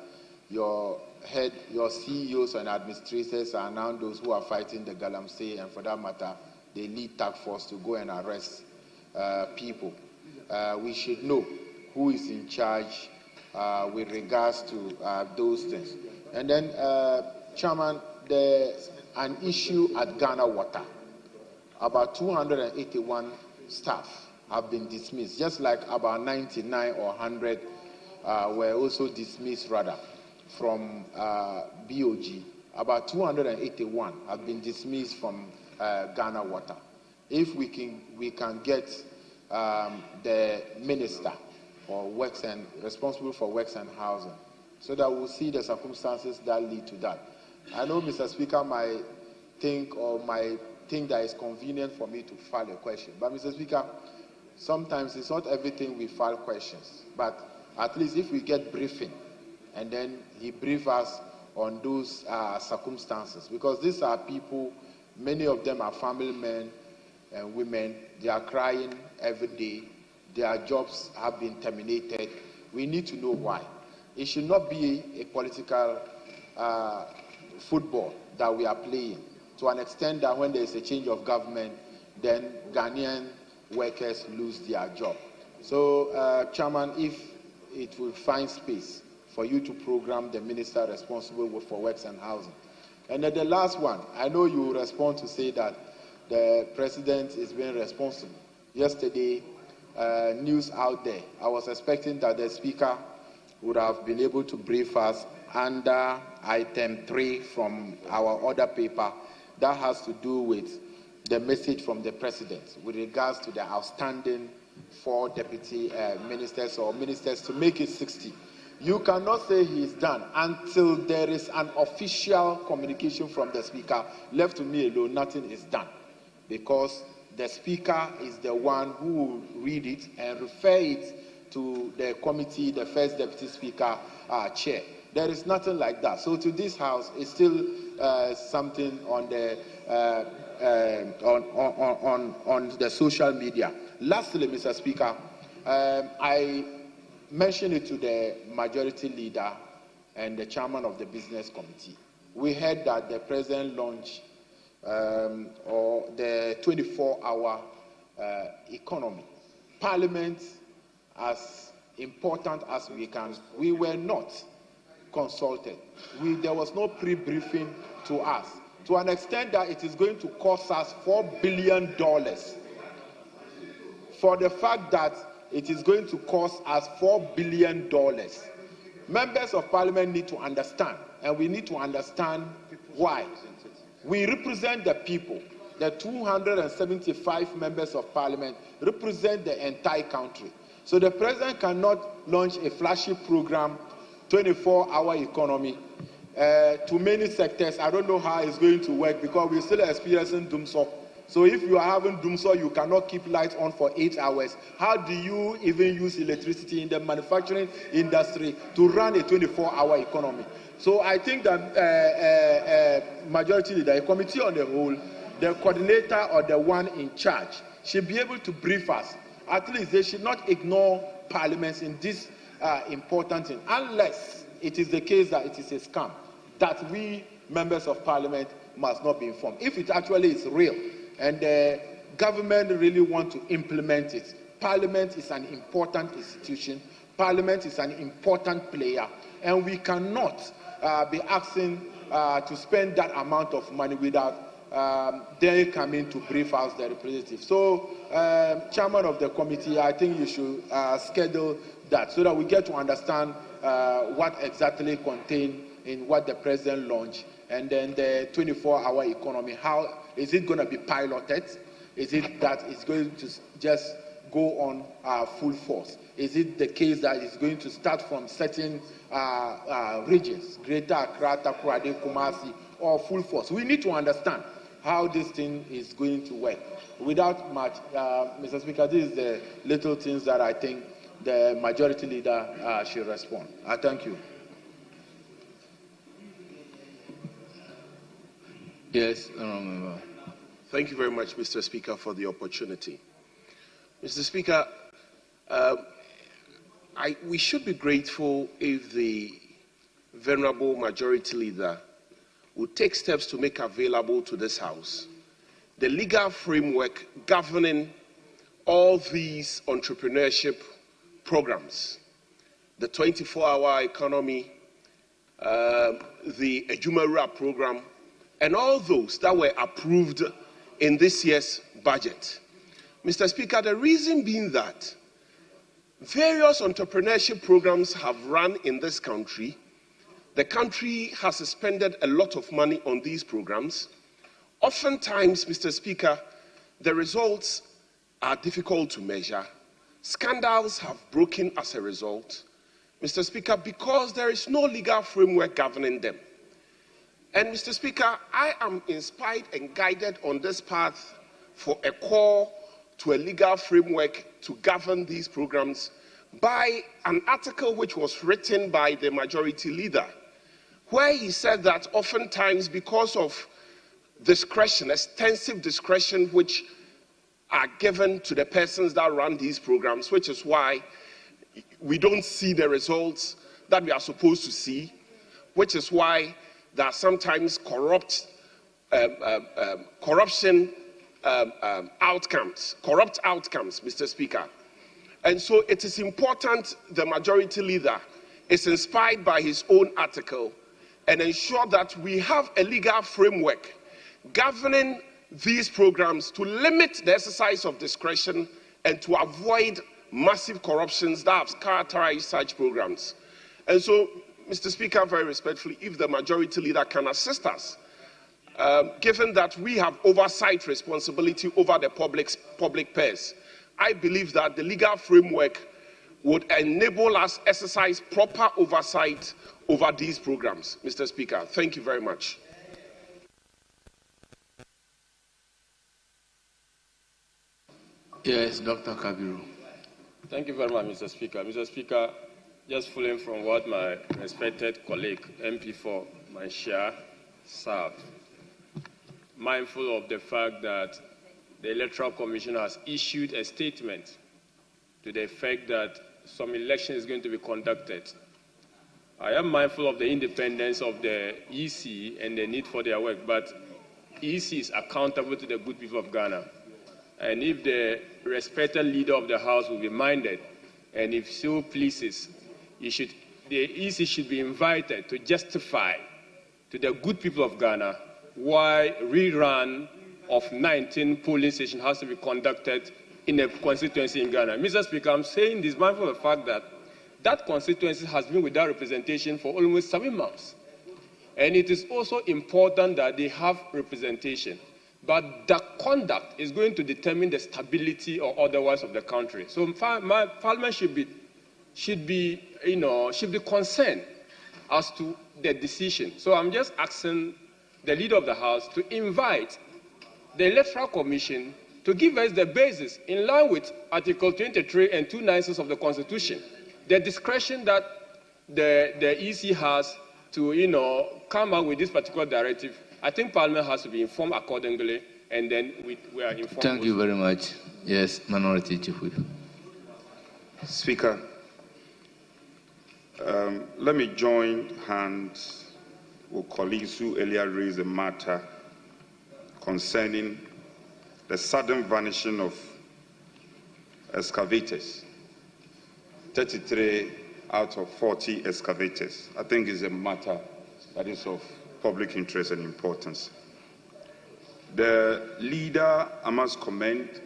your CEOs and administrators are now those who are fighting the Galamsey, and for that matter, they lead task force to go and arrest people. We should know who is in charge with regards to those things. And then, Chairman, an issue at Ghana Water. About 281 staff have been dismissed, just like about 99 or 100 were also dismissed, rather, from BOG. About 281 have been dismissed from Ghana Water. If we can get the minister for works and responsible for works and housing, so that we'll see the circumstances that lead to that. I know Mr. Speaker might think that it's convenient for me to file a question, but Mr. Speaker, sometimes it's not everything we file questions, but at least if we get briefing, and then he brief us on those circumstances, because these are people, many of them are family men and women, they are crying every day, their jobs have been terminated. We need to know why. It should not be a political football that we are playing, to an extent that when there is a change of government, then Ghanaian workers lose their job. So, Chairman, if it will find space for you to program the minister responsible for works and housing. And then the last one, I know you will respond to say that the president is being responsible. Yesterday, news out there, I was expecting that the speaker would have been able to brief us under item 3 from our order paper that has to do with the message from the president with regards to the outstanding 4 deputy ministers or ministers to make it 60. You cannot say he is done until there is an official communication from the speaker. Left to me alone, nothing is done, because the speaker is the one who will read it and refer it to the committee, the first deputy speaker chair. There is nothing like that. So to this house, it's still something on the on the social media. Lastly, Mr. Speaker, I mentioned it to the majority leader and the chairman of the business committee. We heard that the president launched or the 24-hour economy. Parliament, as important as we were not consulted. There was no pre-briefing to us, to an extent that it is going to cost us $4 billion for the fact that it is going to cost us $4 billion. Members of Parliament need to understand, and we need to understand why. We represent the people. The 275 members of Parliament represent the entire country. So the president cannot launch a flashy program, 24-hour economy, to many sectors. I don't know how it's going to work, because we're still experiencing doomsday. So if you are having doomsday, you cannot keep lights on for 8 hours. How do you even use electricity in the manufacturing industry to run a 24-hour economy? So I think that majority leader, a committee on the whole, the coordinator or the one in charge should be able to brief us. At least they should not ignore parliaments in this important thing, unless it is the case that it is a scam, that we members of Parliament must not be informed. If it actually is real and the government really want to implement it, Parliament is an important institution, Parliament is an important player, and we cannot be asking to spend that amount of money without they coming to brief us, the representative. So, chairman of the committee, I think you should schedule that so that we get to understand what exactly contained in what the president launched, and then the 24-hour economy. How is it going to be piloted? Is it that it's going to just go on full force? Is it the case that it's going to start from certain regions, Greater Accra, Takoradi, Kumasi, or full force? We need to understand how this thing is going to work. Without much, Mr. Speaker, this is the little things that I think the majority leader should respond. I thank you. Yes, member. Thank you very much, Mr. Speaker, for the opportunity. Mr. Speaker, we should be grateful if the venerable majority leader would take steps to make available to this House the legal framework governing all these entrepreneurship programs, the 24-hour economy, the Ejumawura program, and all those that were approved in this year's budget. Mr. Speaker, the reason being that various entrepreneurship programs have run in this country. The country has expended a lot of money on these programs. Oftentimes, Mr. Speaker, the results are difficult to measure. Scandals have broken as a result, Mr. Speaker, because there is no legal framework governing them. And, Mr. Speaker, I am inspired and guided on this path for a call to a legal framework to govern these programs by an article which was written by the majority leader, where he said that oftentimes because of discretion, extensive discretion which are given to the persons that run these programs, which is why we don't see the results that we are supposed to see, which is why there are sometimes corrupt outcomes, Mr. Speaker. And so it is important the majority leader is inspired by his own article and ensure that we have a legal framework governing these programs to limit the exercise of discretion and to avoid massive corruptions that have characterized such programs. And so, Mr. Speaker, very respectfully, if the majority leader can assist us, given that we have oversight responsibility over the public purse, I believe that the legal framework would enable us exercise proper oversight over these programs. Mr. Speaker, thank you very much. Yes, Dr. Kabiru. Thank you very much, Mr. Speaker. Mr. Speaker, just following from what my respected colleague, MP4 Manshia, said, mindful of the fact that the Electoral Commission has issued a statement to the effect that some election is going to be conducted. I am mindful of the independence of the EC and the need for their work, but EC is accountable to the good people of Ghana. And if the respected leader of the House will be minded, and if so pleases, the EC should be invited to justify to the good people of Ghana why rerun of 19 polling stations has to be conducted in a constituency in Ghana. Mr. Speaker, I'm saying this mindful of the fact that that constituency has been without representation for almost 7 months. And it is also important that they have representation. But the conduct is going to determine the stability or otherwise of the country. So my Parliament should be concerned as to the decision. So I'm just asking the leader of the House to invite the Electoral Commission to give us the basis in line with Article 23 and 296 of the Constitution, the discretion that the EC has to come out with this particular directive. I think Parliament has to be informed accordingly, and then we are informed. Thank you very much. Yes, Minority Chief Whip. Speaker, let me join hands with colleagues who earlier raised a matter concerning the sudden vanishing of excavators. 33 out of 40 excavators. I think is a matter that is of public interest and importance. The leader, I must commend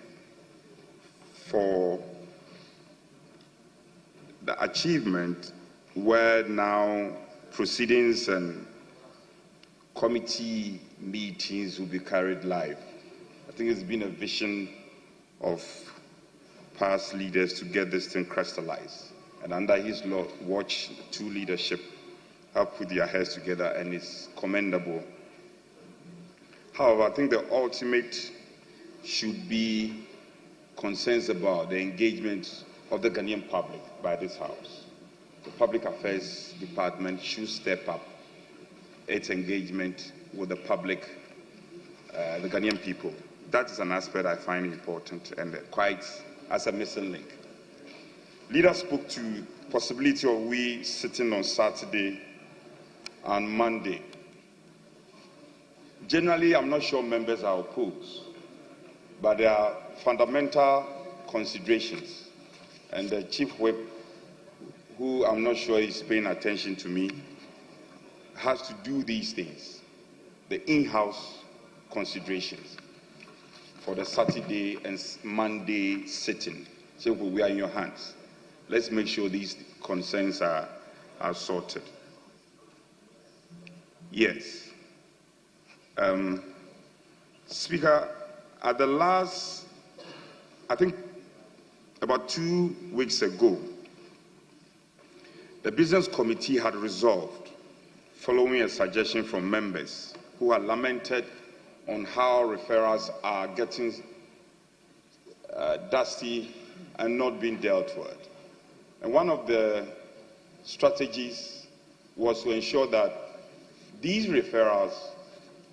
for the achievement where now proceedings and committee meetings will be carried live. I think it's been a vision of past leaders to get this thing crystallized. And under his watch, the two leadership have put their heads together, and it's commendable. However, I think the ultimate should be concerns about the engagement of the Ghanaian public by this House. The Public Affairs Department should step up its engagement with the public, the Ghanaian people. That is an aspect I find important and quite as a missing link. Leaders spoke to possibility of we sitting on Saturday and Monday. Generally, I'm not sure members are opposed, but there are fundamental considerations. And the Chief Whip, who I'm not sure is paying attention to me, has to do these things, the in-house considerations for the Saturday and Monday sitting. So we are in your hands. Let's make sure these concerns are sorted. Yes. Speaker, at the last, I think about 2 weeks ago, the Business Committee had resolved, following a suggestion from members who had lamented on how referrals are getting dusty and not being dealt with. And one of the strategies was to ensure that these referrals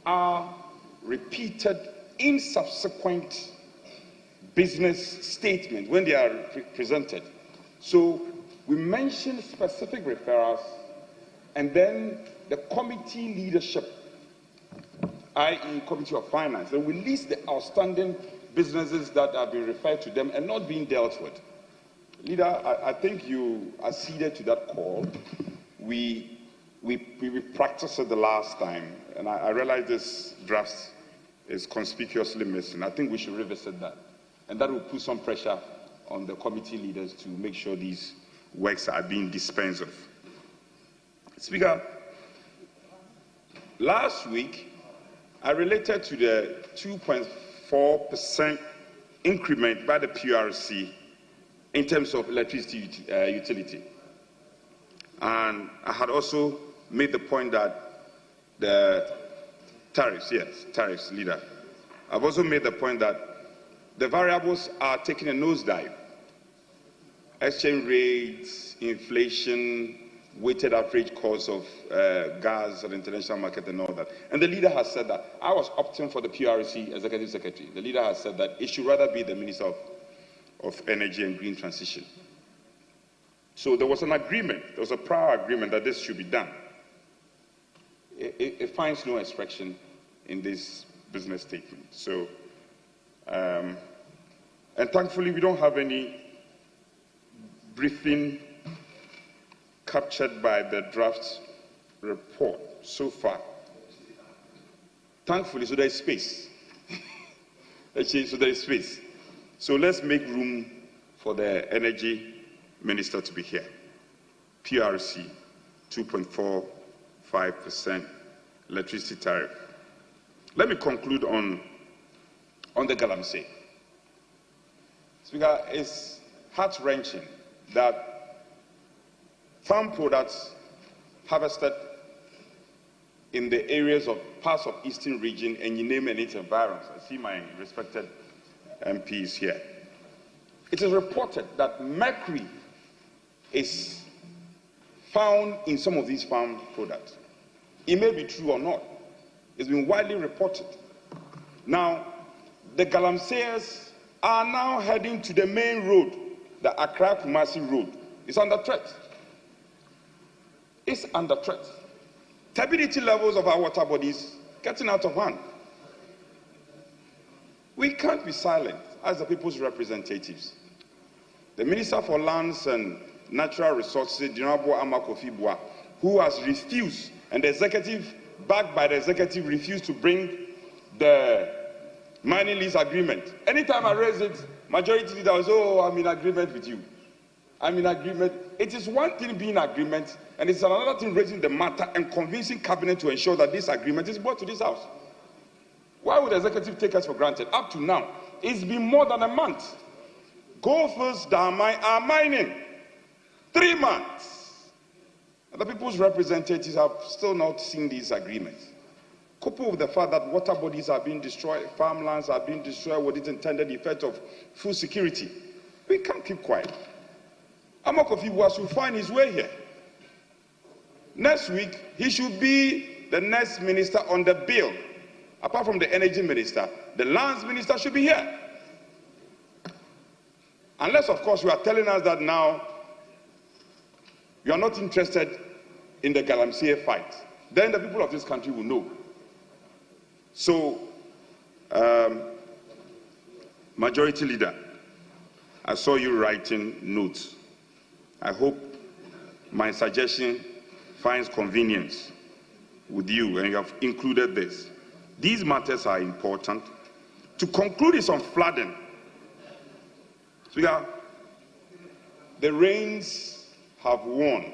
are repeated in subsequent business statements when they are presented. So we mentioned specific referrals, and then the committee leadership, i.e. Committee of Finance, they will list the outstanding businesses that have been referred to them and not being dealt with. Leader, I think you acceded to that call. We practiced it the last time, and I realize this draft is conspicuously missing. I think we should revisit that, and that will put some pressure on the committee leaders to make sure these works are being dispensed of. Speaker, last week I related to the 2.4% increment by the PRC in terms of electricity utility. And I had also made the point that the tariffs, leader. I've also made the point that the variables are taking a nosedive. Exchange rates, inflation, weighted average cost of gas at the international market and all that. And the leader has said that. I was opting for the PRC Executive Secretary. The leader has said that it should rather be the Minister of Energy and Green Transition. So there was an agreement, there was a prior agreement that this should be done. It finds no expression in this business statement. So, and thankfully we don't have any briefing captured by the draft report so far. Thankfully, so there is space. So there is space. So let's make room for the Energy Minister to be here. PRC, 2.45% electricity tariff. Let me conclude on the Galamsey. Speaker, it's heart-wrenching that farm products harvested in the areas of parts of Eastern region and Yenem and its environs. I see my respected MPs here. It is reported that mercury is found in some of these farm products. It may be true or not. It's been widely reported. Now, the Galamseyers are now heading to the main road, the Accra-Kumasi road. It's under threat. It's under threat. Turbidity levels of our water bodies getting out of hand. We can't be silent as the people's representatives. The Minister for Lands and Natural Resources, Honorable Ama Kofi Boah, who has refused, and the executive, backed by the executive, refused to bring the mining lease agreement. Anytime I raise it, majority leader will say, oh, I'm in agreement with you. I'm in agreement. It is one thing being in agreement, and it's another thing raising the matter and convincing cabinet to ensure that this agreement is brought to this house. Why would the executive take us for granted? Up to now, it's been more than a month. Gophers that are mining. 3 months. And the people's representatives have still not seen these agreements. Coupled with the fact that water bodies are being destroyed, farmlands are being destroyed with its intended effect of food security. We can't keep quiet. Ama Kofi Boah should find his way here. Next week, he should be the next minister on the bill. Apart from the energy minister, the lands minister should be here. Unless, of course, you are telling us that now you are not interested in the Galamsey fight. Then the people of this country will know. So, Majority Leader, I saw you writing notes. I hope my suggestion finds convenience with you and you have included this. These matters are important. To conclude is on flooding. So the rains have won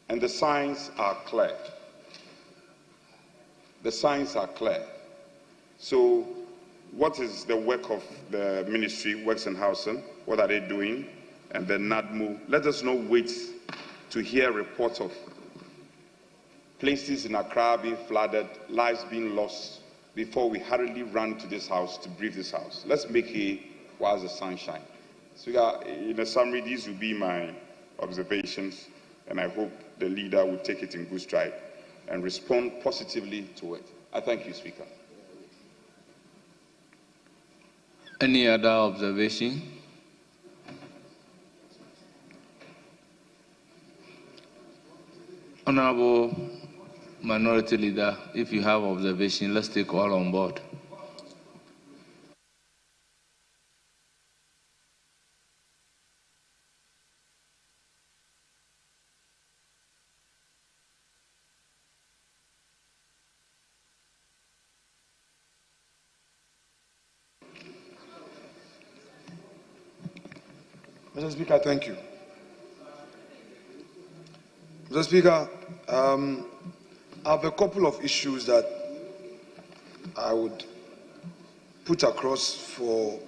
and the signs are clear. The signs are clear. So what is the work of the Ministry, Works and Housing? What are they doing? And the NADMO. Let us not wait to hear reports of places in Accra being flooded, lives being lost, before we hurriedly run to this house to brief this house. Let's make hay while the sun shines. Speaker, in a summary, these will be my observations, and I hope the leader will take it in good stride and respond positively to it. I thank you, Speaker. Any other observation? Honorable Minority Leader, if you have observation, let's take all on board. Mr. Speaker, thank you. Mr. Speaker, I have a couple of issues that I would put across for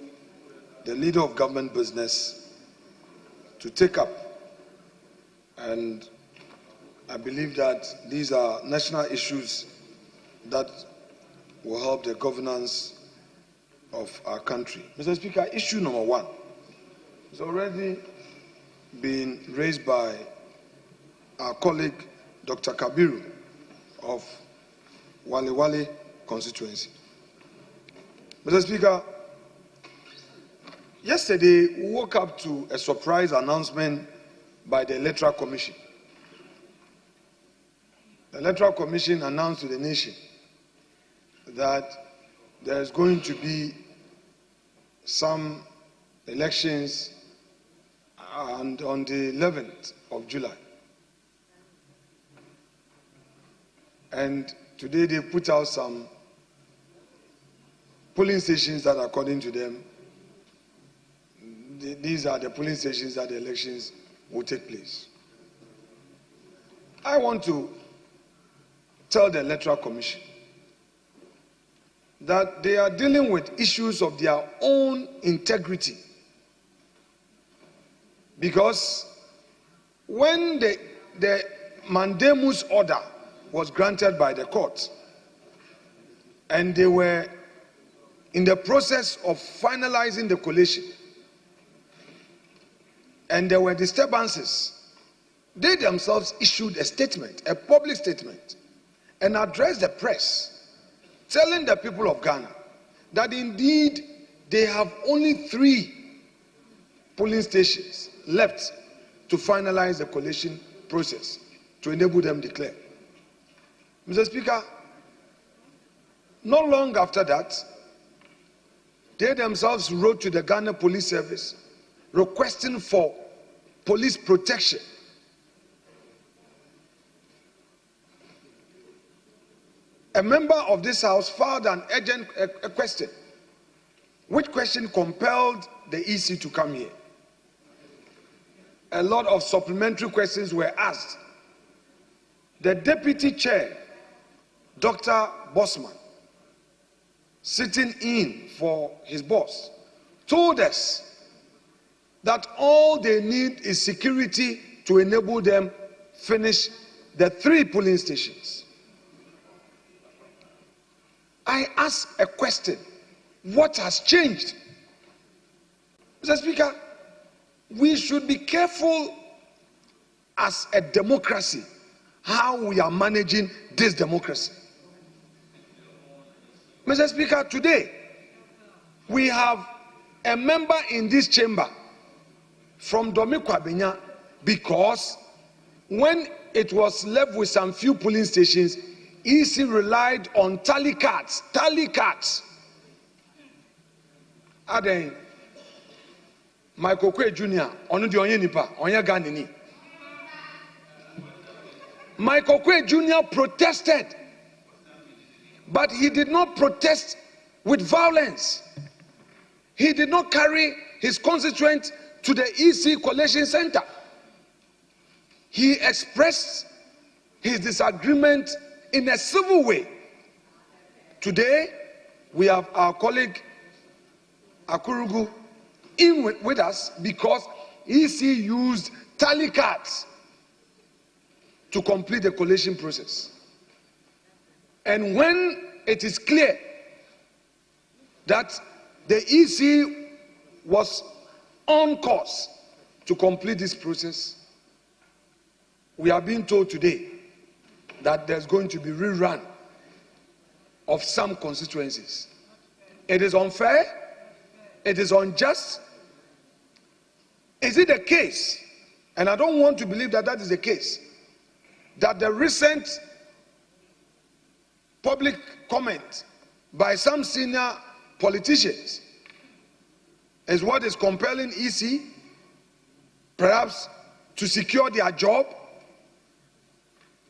the leader of government business to take up. And I believe that these are national issues that will help the governance of our country. Mr. Speaker, issue number one has already been raised by our colleague, Dr. Kabiru of Wale Wale constituency. Mr. Speaker, yesterday we woke up to a surprise announcement by the Electoral Commission. The Electoral Commission announced to the nation that there is going to be some elections and on the 11th of July. And today they put out some polling stations that, according to them, these are the polling stations that the elections will take place. I want to tell the Electoral Commission that they are dealing with issues of their own integrity. Because when the mandamus order was granted by the court, and they were in the process of finalizing the collation, and there were disturbances, they themselves issued a statement, a public statement, and addressed the press, telling the people of Ghana that indeed they have only 3 polling stations left to finalize the collation process to enable them to declare. Mr. Speaker, not long after that, they themselves wrote to the Ghana Police Service requesting for police protection. A member of this House filed an urgent question, which question compelled the EC to come here. A lot of supplementary questions were asked. The Deputy Chair, Dr. Bosman, sitting in for his boss, told us that all they need is security to enable them finish the 3 polling stations. I ask a question: what has changed? Mr. Speaker, we should be careful as a democracy how we are managing this democracy. Mr. Speaker, today we have a member in this chamber from Domi Kwabenya, because when it was left with some few polling stations, EC relied on tally cards. Aden Michael Kwe Jr. onu di onye nipa, onye Ghanini. Michael Kwe Jr. protested, but he did not protest with violence. He did not carry his constituent to the EC Collation Center. He expressed his disagreement in a civil way. Today, we have our colleague Akurugu in with us because EC used tally cards to complete the collation process. And when it is clear that the EC was on course to complete this process. We are being told today that there's going to be rerun of some constituencies. It is unfair. It is unjust. Is it the case, and I don't want to believe that that is the case, that the recent public comment by some senior politicians is what is compelling EC, perhaps to secure their job?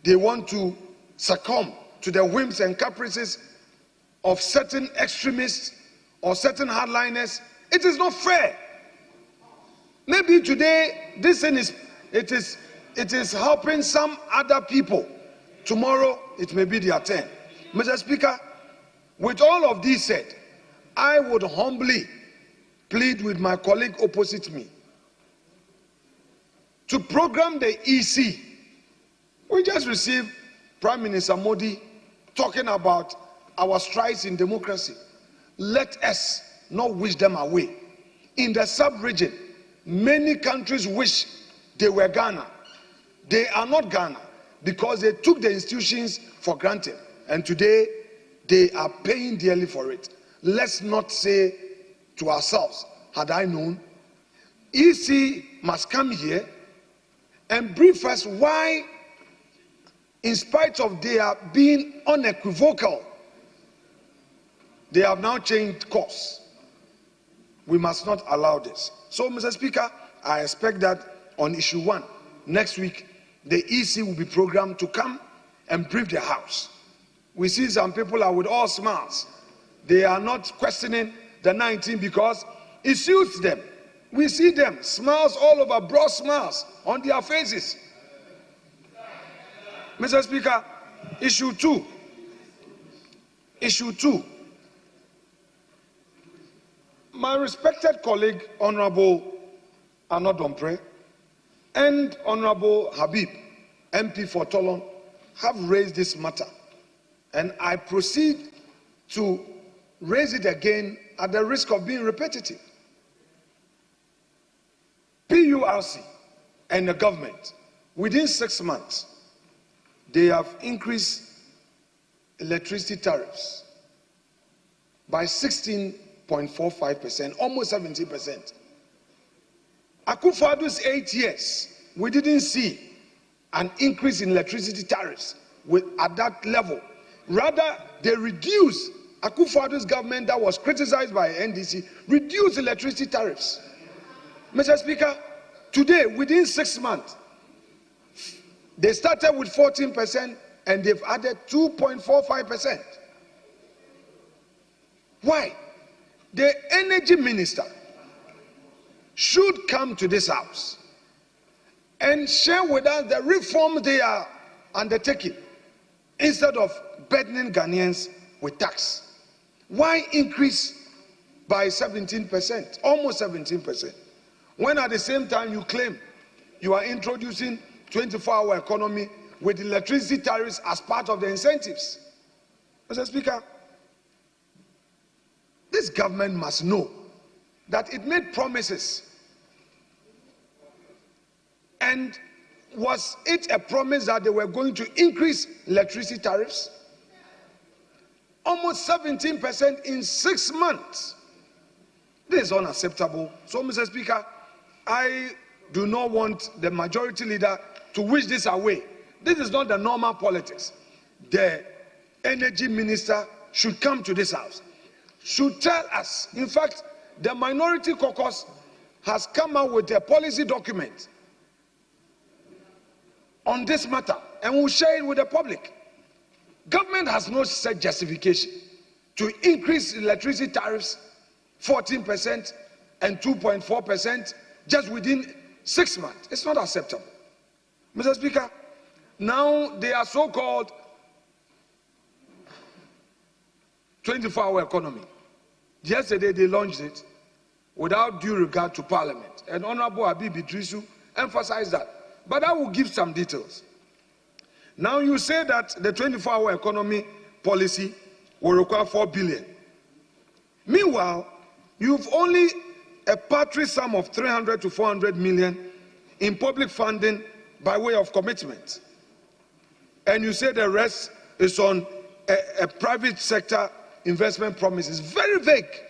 They want to succumb to the whims and caprices of certain extremists or certain hardliners. It is not fair. Maybe today this thing it is helping some other people. Tomorrow it may be their turn. Mr. Speaker, with all of this said, I would humbly plead with my colleague opposite me to program the EC. We just received Prime Minister Modi talking about our strides in democracy. Let us not wish them away. In the sub-region, many countries wish they were Ghana. They are not Ghana because they took the institutions for granted. And today, they are paying dearly for it. Let's not say to ourselves, had I known. EC must come here and brief us why, in spite of their being unequivocal, they have now changed course. We must not allow this. So, Mr. Speaker, I expect that on issue 1, next week, the EC will be programmed to come and brief the House. We see some people are with all smiles. They are not questioning the 19 because it suits them. We see them, smiles all over, broad smiles on their faces. Mr. Speaker, issue 2. Issue 2. My respected colleague, Honorable Arnaud Dompré, and Honorable Habib, MP for Tolon, have raised this matter. And I proceed to raise it again at the risk of being repetitive. PURC and the government, within 6 months, they have increased electricity tariffs by 16.45%, almost 70%. Akufo-Addo's 8 years, we didn't see an increase in electricity tariffs at that level. Rather, they reduced, Akufo-Addo's government that was criticized by NDC, reduced electricity tariffs. Mr. Speaker, today, within 6 months, they started with 14% and they've added 2.45%. Why? The energy minister should come to this House and share with us the reforms they are undertaking instead of burdening Ghanaians with tax. Why increase by 17%, almost 17%, when at the same time you claim you are introducing 24-hour economy with electricity tariffs as part of the incentives? Mr. Speaker, this government must know that it made promises. And was it a promise that they were going to increase electricity tariffs? Almost 17% in 6 months. This is unacceptable. So, Mr. Speaker, I do not want the majority leader to wish this away. This is not the normal politics. The energy minister should come to this House, should tell us. In fact, the minority caucus has come out with a policy document on this matter and will share it with the public. Government has no such justification to increase electricity tariffs 14% and 2.4% just within 6 months. It's not acceptable. Mr. Speaker, now they are so-called 24-hour economy. Yesterday they launched it without due regard to Parliament. And Honorable Habib Idrisu emphasized that. But I will give some details. Now you say that the 24-hour economy policy will require 4 billion. Meanwhile, you've only a paltry sum of 300 to 400 million in public funding by way of commitment. And you say the rest is on a private sector investment promises. Very vague.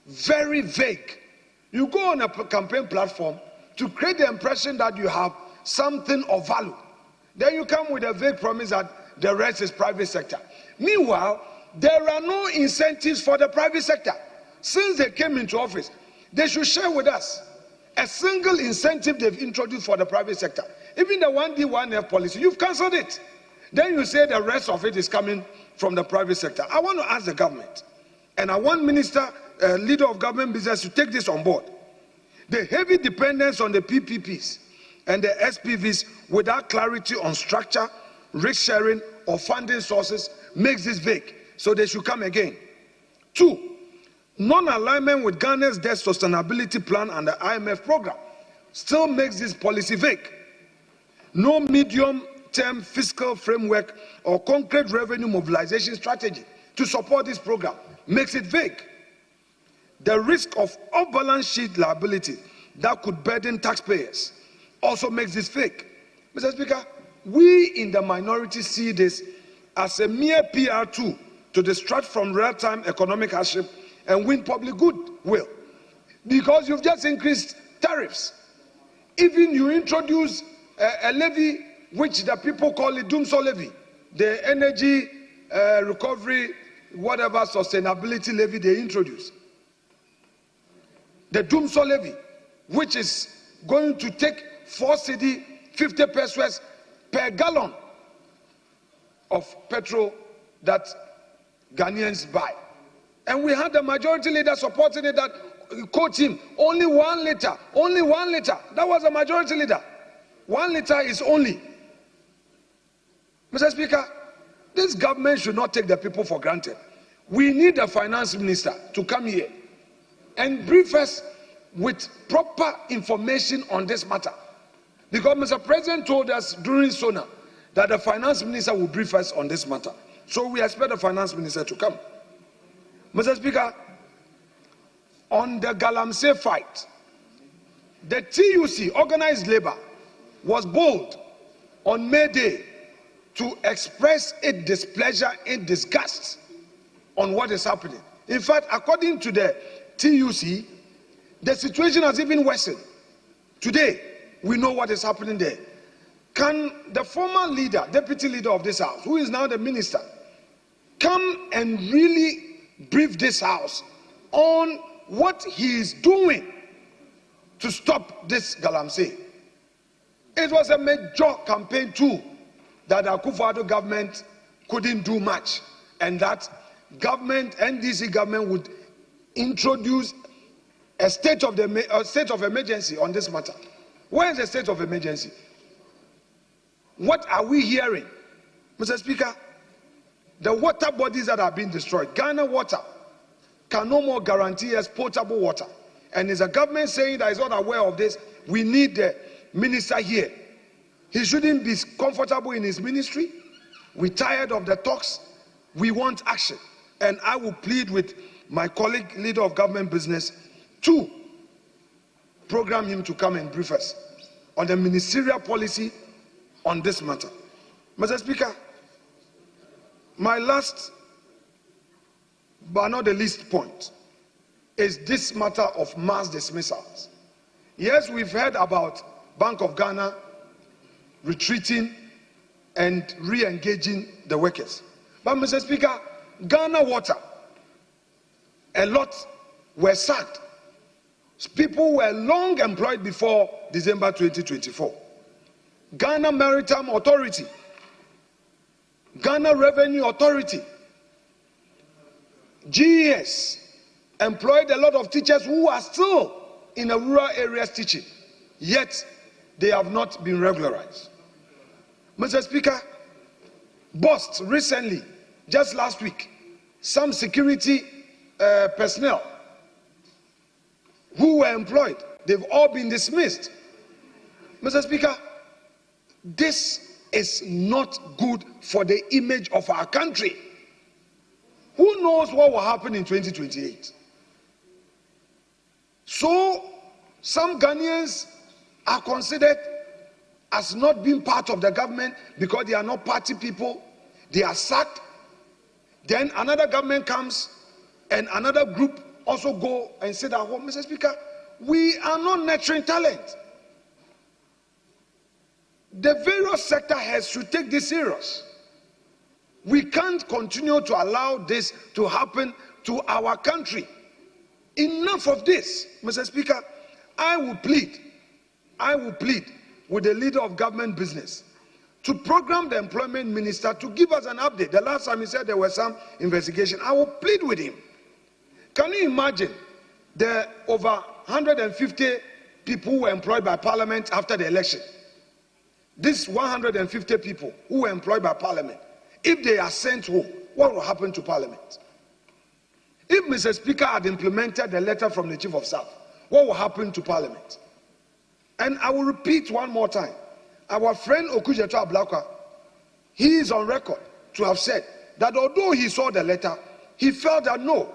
Very vague. You go on a campaign platform to create the impression that you have something of value. Then you come with a vague promise that the rest is private sector. Meanwhile, there are no incentives for the private sector. Since they came into office, they should share with us a single incentive they've introduced for the private sector. Even the 1D, 1F policy, you've cancelled it. Then you say the rest of it is coming from the private sector. I want to ask the government, and I want leader of government business to take this on board. The heavy dependence on the PPPs and the SPVs without clarity on structure, risk sharing, or funding sources makes this vague. So they should come again. 2, non-alignment with Ghana's debt sustainability plan and the IMF program still makes this policy vague. No medium-term fiscal framework or concrete revenue mobilization strategy to support this program makes it vague. The risk of off-balance sheet liability that could burden taxpayers also makes this vague. Mr. Speaker, we in the minority see this as a mere PR tool to distract from real-time economic hardship and win public goodwill. Because you've just increased tariffs. Even you introduce a levy which the people call it Dumsor levy, the energy recovery, whatever sustainability levy they introduce. The Dumsor levy, which is going to take 4 cedi 50 pesos per gallon of petrol that Ghanaians buy. And we had the majority leader supporting it, that quote him, only 1 liter, only 1 liter. That was the majority leader. 1 liter is only. Mr. Speaker, this government should not take the people for granted. We need the finance minister to come here and brief us with proper information on this matter. Because Mr. President told us during SONA that the finance minister will brief us on this matter. So we expect the finance minister to come. Mr. Speaker, on the Galamsey fight, the TUC, organized labor, was bold on May Day to express its displeasure and disgust on what is happening. In fact, according to the TUC, the situation has even worsened. Today, we know what is happening there. Can the former leader, deputy leader of this house, who is now the minister, come and really brief this house on what he is doing to stop this Galamsey? It was a major campaign tool that the Akufo-Addo government couldn't do much, and that government, NDC government, would introduce a state of emergency on this matter. Where is the state of emergency? What are we hearing? Mr. Speaker, the water bodies that are being destroyed, Ghana Water can no more guarantee us potable water. And is the government saying that is not aware of this? We need the minister here. He shouldn't be comfortable in his ministry. We're tired of the talks. We want action. And I will plead with my colleague, leader of government business, to program him to come and brief us on the ministerial policy on this matter. Mr. Speaker, my last but not the least point is this matter of mass dismissals. Yes, we've heard about Bank of Ghana retreating and re-engaging the workers. But Mr. Speaker, Ghana Water, a lot were sacked. People were long employed before December 2024. Ghana Maritime Authority, Ghana Revenue Authority, GES employed a lot of teachers who are still in the rural areas teaching, yet they have not been regularized. Mr. Speaker, BOST recently, just last week, some security personnel who were employed, they've all been dismissed. Mr. Speaker, this is not good for the image of our country. Who knows what will happen in 2028? So some Ghanaians are considered as not being part of the government because they are not party people. They are sacked. Then another government comes and another group also go and say that, well, Mr. Speaker, we are not nurturing talent. The various sector heads should take this serious. We can't continue to allow this to happen to our country. Enough of this, Mr. Speaker. I will plead with the leader of government business to program the employment minister to give us an update. The last time he said there was some investigation. I will plead with him. Can you imagine the over 150 people who were employed by Parliament after the election? These 150 people who were employed by Parliament, if they are sent home, what will happen to Parliament? If Mr. Speaker had implemented the letter from the Chief of Staff, what will happen to Parliament? And I will repeat one more time. Our friend Okudzeto Ablakwa, he is on record to have said that although he saw the letter, he felt that no,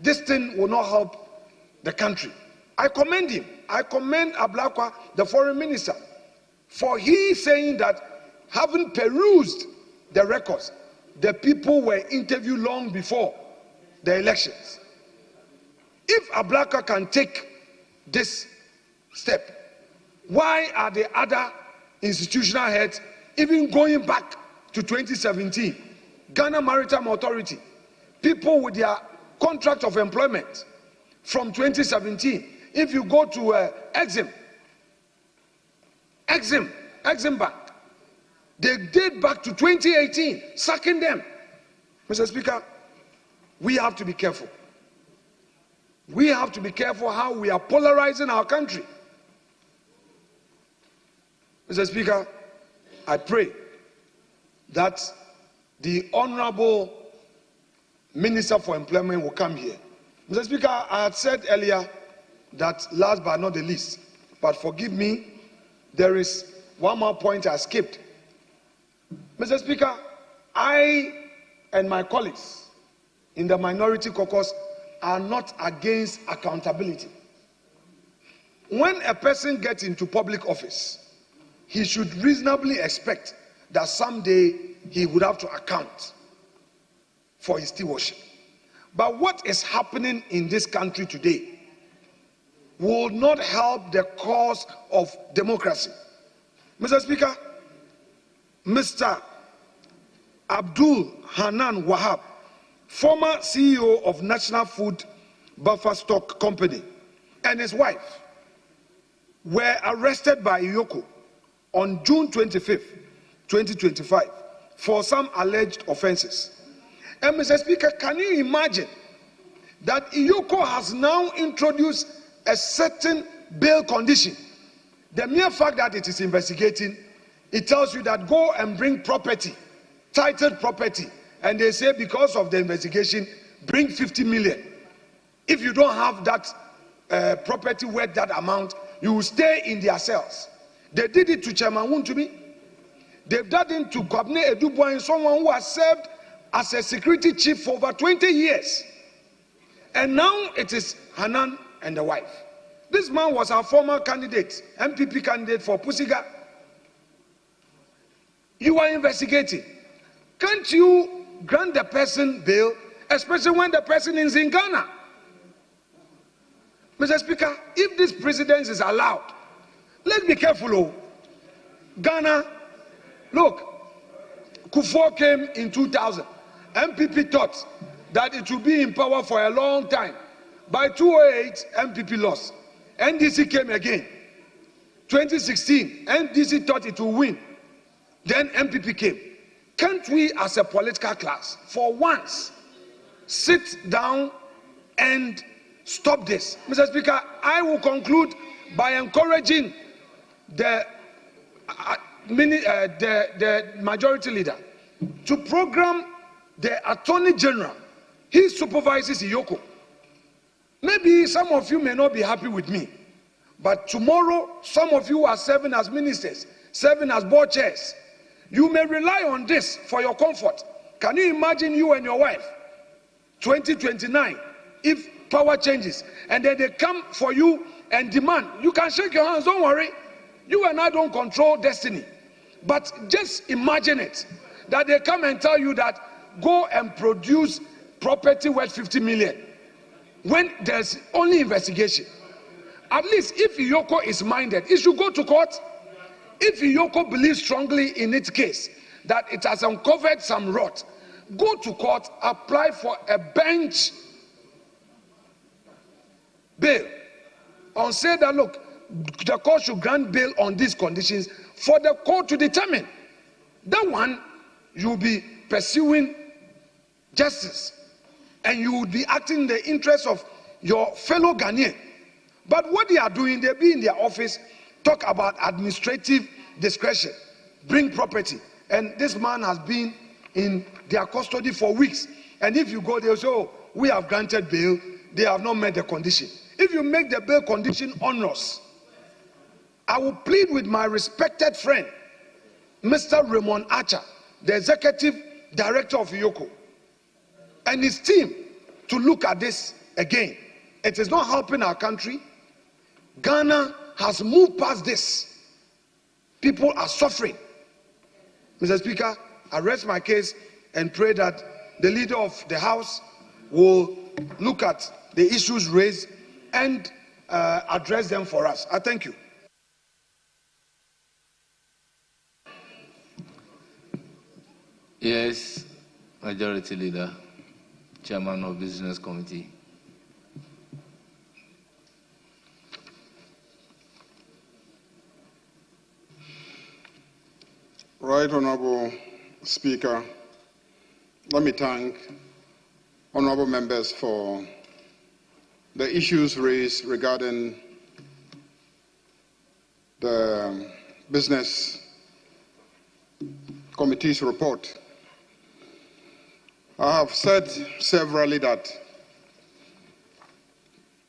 this thing will not help the country. I commend him. I commend Ablakwa, the foreign minister, for he saying that having perused the records, the people were interviewed long before the elections. If Ablakwa can take this step, why are the other institutional heads even going back to 2017? Ghana Maritime Authority, people with their contract of employment from 2017. If you go to Exim Bank, they date back to 2018, sacking them. Mr. Speaker, we have to be careful. We have to be careful how we are polarizing our country. Mr. Speaker, I pray that the Honorable Minister for Employment will come here. Mr. Speaker, I had said earlier that last but not the least, but forgive me, there is one more point I skipped. Mr. Speaker, I and my colleagues in the minority caucus are not against accountability. When a person gets into public office, he should reasonably expect that someday he would have to account for his stewardship. But what is happening in this country today will not help the cause of democracy. Mr. Speaker, Mr. Abdul Hanan Wahab, former CEO of National Food Buffer Stock Company, and his wife were arrested by IYOCO on June 25th, 2025, for some alleged offenses. And Mr. Speaker, can you imagine that IYOCO has now introduced a certain bail condition? The mere fact that it is investigating, it tells you that go and bring property, titled property, and they say because of the investigation, bring 50 million. If you don't have that property worth that amount, you will stay in their cells. They did it to Chairman Wontumi. They've done it to Kwabena Edubwan, someone who has served as a security chief for over 20 years. And now it is Hanan and the wife. This man was our former candidate, MPP candidate for Pusiga. You are investigating. Can't you grant the person bail, especially when the person is in Ghana? Mr. Speaker, if this precedence is allowed, let's be careful. Oh. Ghana, look, Kufuor came in 2000. MPP thought that it would be in power for a long time. By 2008, MPP lost. NDC came again. 2016, NDC thought it would win. Then MPP came. Can't we as a political class, for once, sit down and stop this? Mr. Speaker, I will conclude by encouraging the majority leader to program the Attorney General. He supervises IYOCO. Maybe some of you may not be happy with me, but tomorrow, some of you are serving as ministers, serving as board chairs. You may rely on this for your comfort. Can you imagine you and your wife, 2029, if power changes, and then they come for you and demand. You can shake your hands, don't worry. You and I don't control destiny. But just imagine it, that they come and tell you that go and produce property worth 50 million when there's only investigation. At least if Iyoko is minded, it should go to court. If Iyoko believes strongly in its case that it has uncovered some rot, go to court, apply for a bench bail, and say that, look, the court should grant bail on these conditions for the court to determine. That one, you'll be pursuing justice, and you would be acting in the interest of your fellow Ghanaian. But what they are doing, they'll be in their office, talk about administrative discretion, bring property. And this man has been in their custody for weeks. And if you go, they'll say, oh, we have granted bail, they have not met the condition. If you make the bail condition onerous, I will plead with my respected friend, Mr. Raymond Archer, the executive director of Iyoko, and his team to look at this again. It is not helping our country. Ghana has moved past this. People are suffering. Mr. Speaker, I rest my case and pray that the leader of the House will look at the issues raised and address them for us. I thank you. Yes, Majority Leader, Chairman of Business Committee. Right Honorable Speaker, let me thank honorable members for the issues raised regarding the Business Committee's report. I have said severally that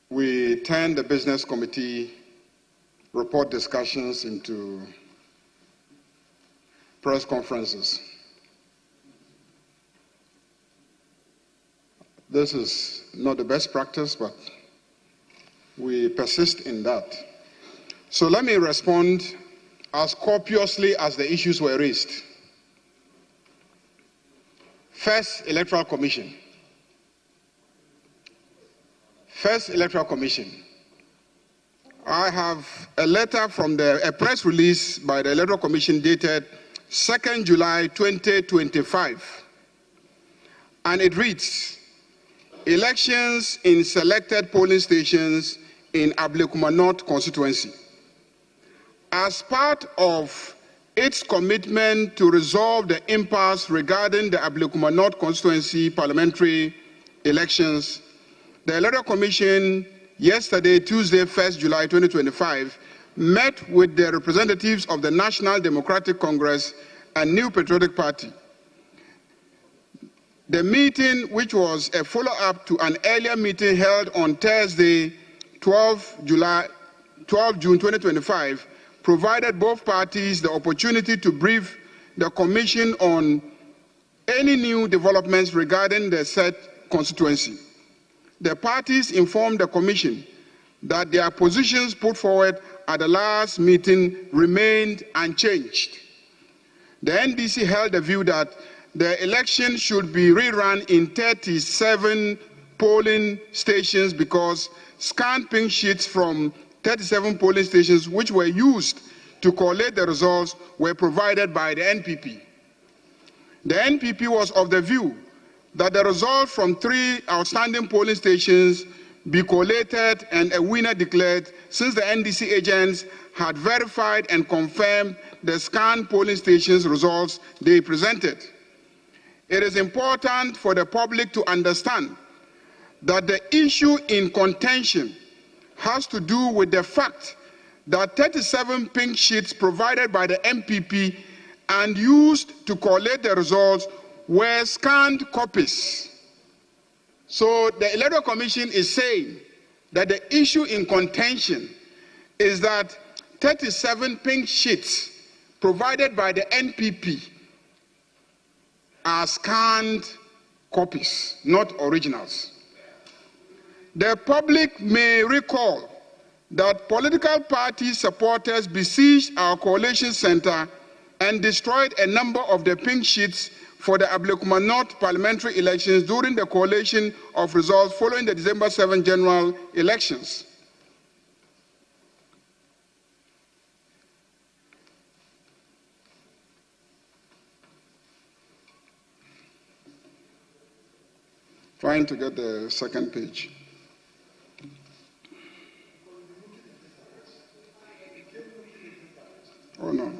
we turn the Business Committee report discussions into press conferences. This is not the best practice, but we persist in that. So let me respond as copiously as the issues were raised. First, Electoral Commission. First, Electoral Commission. I have a letter from a press release by the Electoral Commission dated 2nd July 2025, and it reads, elections in selected polling stations in Ablekuma North constituency. As part of its commitment to resolve the impasse regarding the Ablekuma North constituency parliamentary elections, the Electoral Commission yesterday, Tuesday, 1st July 2025, met with the representatives of the National Democratic Congress and New Patriotic Party. The meeting, which was a follow-up to an earlier meeting held on Thursday, 12 June 2025, provided both parties the opportunity to brief the Commission on any new developments regarding the said constituency. The parties informed the Commission that their positions put forward at the last meeting remained unchanged. The NDC held the view that the election should be rerun in 37 polling stations because scanned pink sheets from 37 polling stations which were used to collate the results were provided by the NPP. The NPP was of the view that the results from 3 outstanding polling stations be collated and a winner declared, since the NDC agents had verified and confirmed the scanned polling stations results they presented. It is important for the public to understand that the issue in contention has to do with the fact that 37 pink sheets provided by the MPP and used to collate the results were scanned copies. So the Electoral Commission is saying that the issue in contention is that 37 pink sheets provided by the NPP are scanned copies, not originals. The public may recall that political party supporters besieged our coalition center and destroyed a number of the pink sheets for the Ablekuma North parliamentary elections during the collation of results following the December 7 general elections. Trying to get the second page. Oh, no.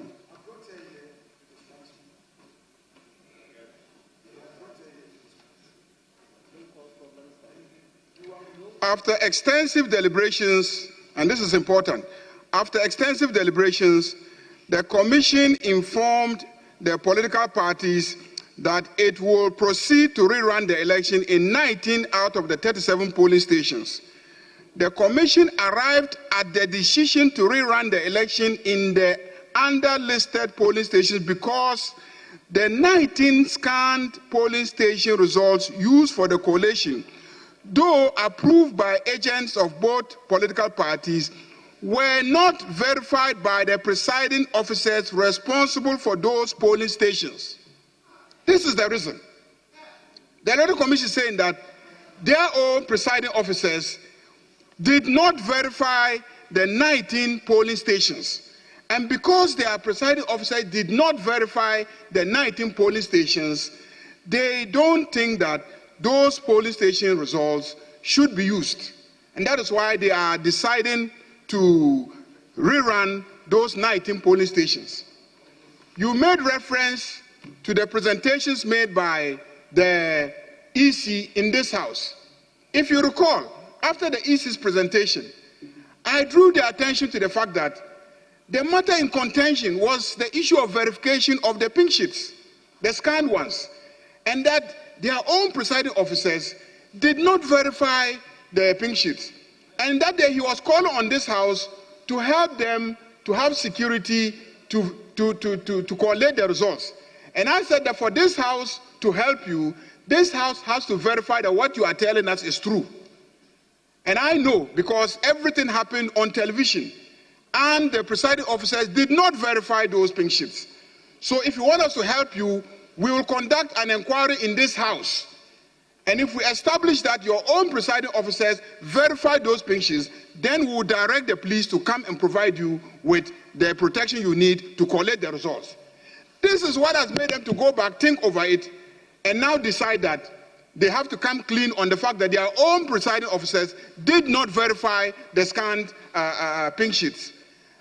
After extensive deliberations, and this is important, after extensive deliberations, the Commission informed the political parties that it will proceed to rerun the election in 19 out of the 37 polling stations. The Commission arrived at the decision to rerun the election in the underlisted polling stations because the 19 scanned polling station results used for the collation, though approved by agents of both political parties, were not verified by the presiding officers responsible for those polling stations. This is the reason. The Electoral Commission is saying that their own presiding officers did not verify the 19 polling stations. And because their presiding officer did not verify the 19 polling stations, they don't think that those polling station results should be used. And that is why they are deciding to rerun those 19 polling stations. You made reference to the presentations made by the EC in this House. If you recall, after the EC's presentation, I drew the attention to the fact that the matter in contention was the issue of verification of the pink sheets, the scanned ones, and that their own presiding officers did not verify the pink sheets. And that day he was calling on this House to help them to have security to collate the results. And I said that for this House to help you, this House has to verify that what you are telling us is true. And I know because everything happened on television. And the presiding officers did not verify those pink sheets. So if you want us to help you, we will conduct an inquiry in this House. And if we establish that your own presiding officers verify those pink sheets, then we will direct the police to come and provide you with the protection you need to collect the results. This is what has made them to go back, think over it, and now decide that they have to come clean on the fact that their own presiding officers did not verify the scanned pink sheets.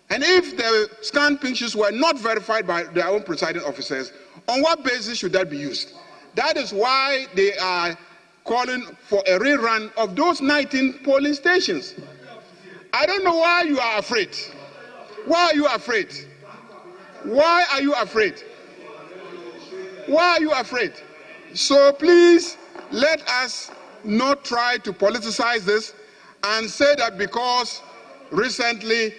And if the scanned pink sheets were not verified by their own presiding officers, on what basis should that be used? That is why they are calling for a rerun of those 19 polling stations. I don't know why you are afraid. Why are you afraid? Why are you afraid? Why are you afraid? So please, let us not try to politicize this and say that because recently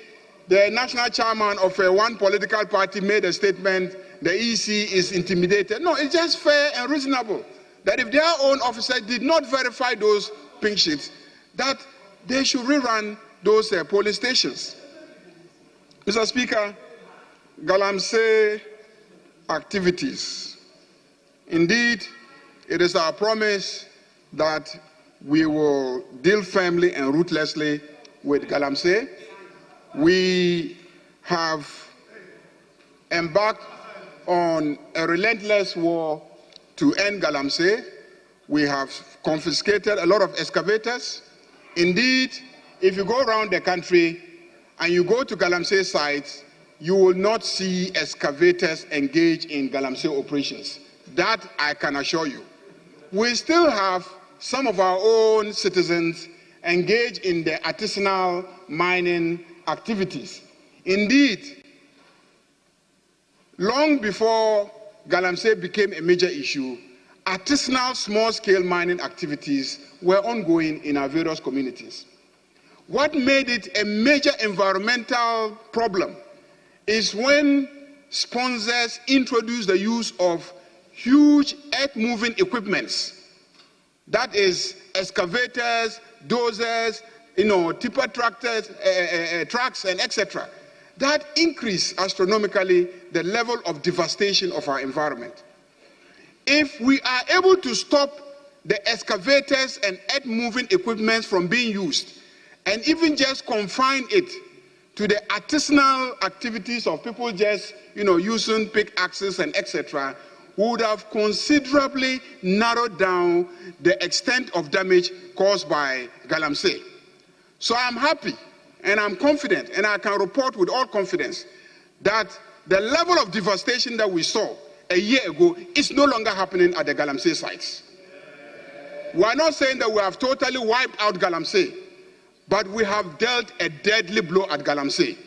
the national chairman of one political party made a statement, the EC is intimidated. No, it's just fair and reasonable that if their own officers did not verify those pink sheets, that they should rerun those polling stations. Mr. Speaker, Galamsey activities. Indeed, it is our promise that we will deal firmly and ruthlessly with Galamsey. We have embarked on a relentless war to end Galamsey. We have confiscated a lot of excavators. Indeed, if you go around the country and you go to Galamsey sites, you will not see excavators engage in Galamsey operations. That I can assure you. We still have some of our own citizens engaged in the artisanal mining activities. Indeed, long before Galamsey became a major issue, artisanal small-scale mining activities were ongoing in our various communities. What made it a major environmental problem is when sponsors introduced the use of huge earth-moving equipments, that is, excavators, dozers, tipper tractors, trucks, and etc. That increase astronomically the level of devastation of our environment. If we are able to stop the excavators and earth-moving equipment from being used, and even just confine it to the artisanal activities of people just, using pickaxes and etc., would have considerably narrowed down the extent of damage caused by Galamsey. So I'm happy and I'm confident, and I can report with all confidence that the level of devastation that we saw a year ago is no longer happening at the Galamsey sites. We are not saying that we have totally wiped out Galamsey, but we have dealt a deadly blow at Galamsey.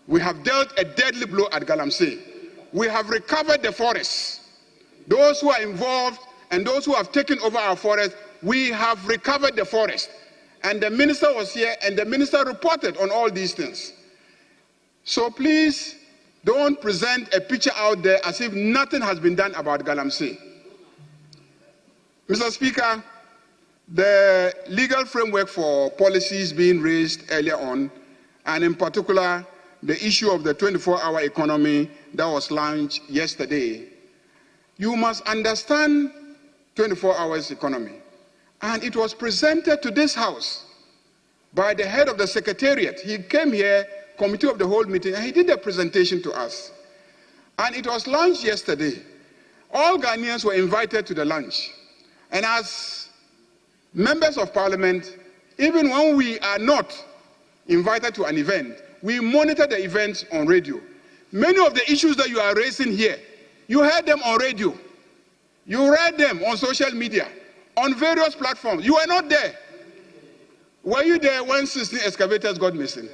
We have dealt a deadly blow at Galamsey. We have recovered the forests. Those who are involved and those who have taken over our forest, we have recovered the forest. And the minister was here, and the minister reported on all these things. So please don't present a picture out there as if nothing has been done about Galamsey. Mr. Speaker, the legal framework for policies being raised earlier on, and in particular, the issue of the 24-hour economy that was launched yesterday, you must understand 24 hours economy. And it was presented to this House by the head of the Secretariat. He came here, committee of the whole meeting, and he did a presentation to us. And it was launched yesterday. All Ghanaians were invited to the lunch. And as members of parliament, even when we are not invited to an event, we monitor the events on radio. Many of the issues that you are raising here, you heard them on radio. You read them on social media, on various platforms. You were not there. Were you there when 16 excavators got missing?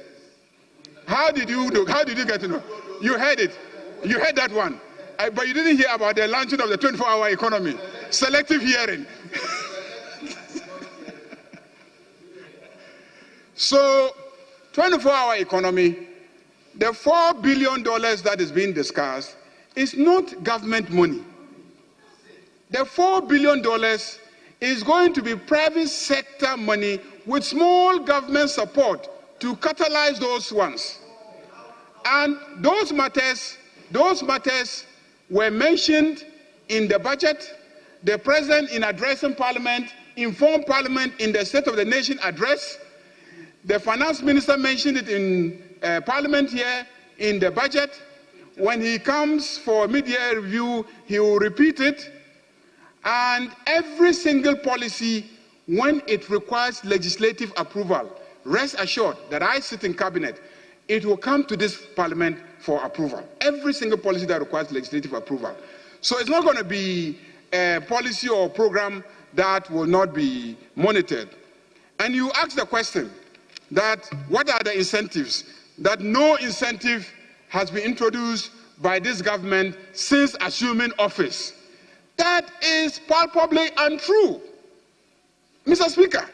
How did you get to know? You heard it. You heard that one. But you didn't hear about the launching of the 24-hour economy. Selective hearing. So, 24-hour economy, the $4 billion that is being discussed is not government money. The $4 billion is going to be private sector money with small government support to catalyze those ones. And those matters were mentioned in the budget. The President, in addressing Parliament, informed Parliament in the State of the Nation address. The Finance Minister mentioned it in Parliament here in the budget. When he comes for media review, he will repeat it. And every single policy, when it requires legislative approval, rest assured that I sit in cabinet, it will come to this Parliament for approval. Every single policy that requires legislative approval. So it's not going to be a policy or program that will not be monitored. And you ask the question that what are the incentives? That no incentive has been introduced by this government since assuming office. That is palpably untrue. Mr. Speaker,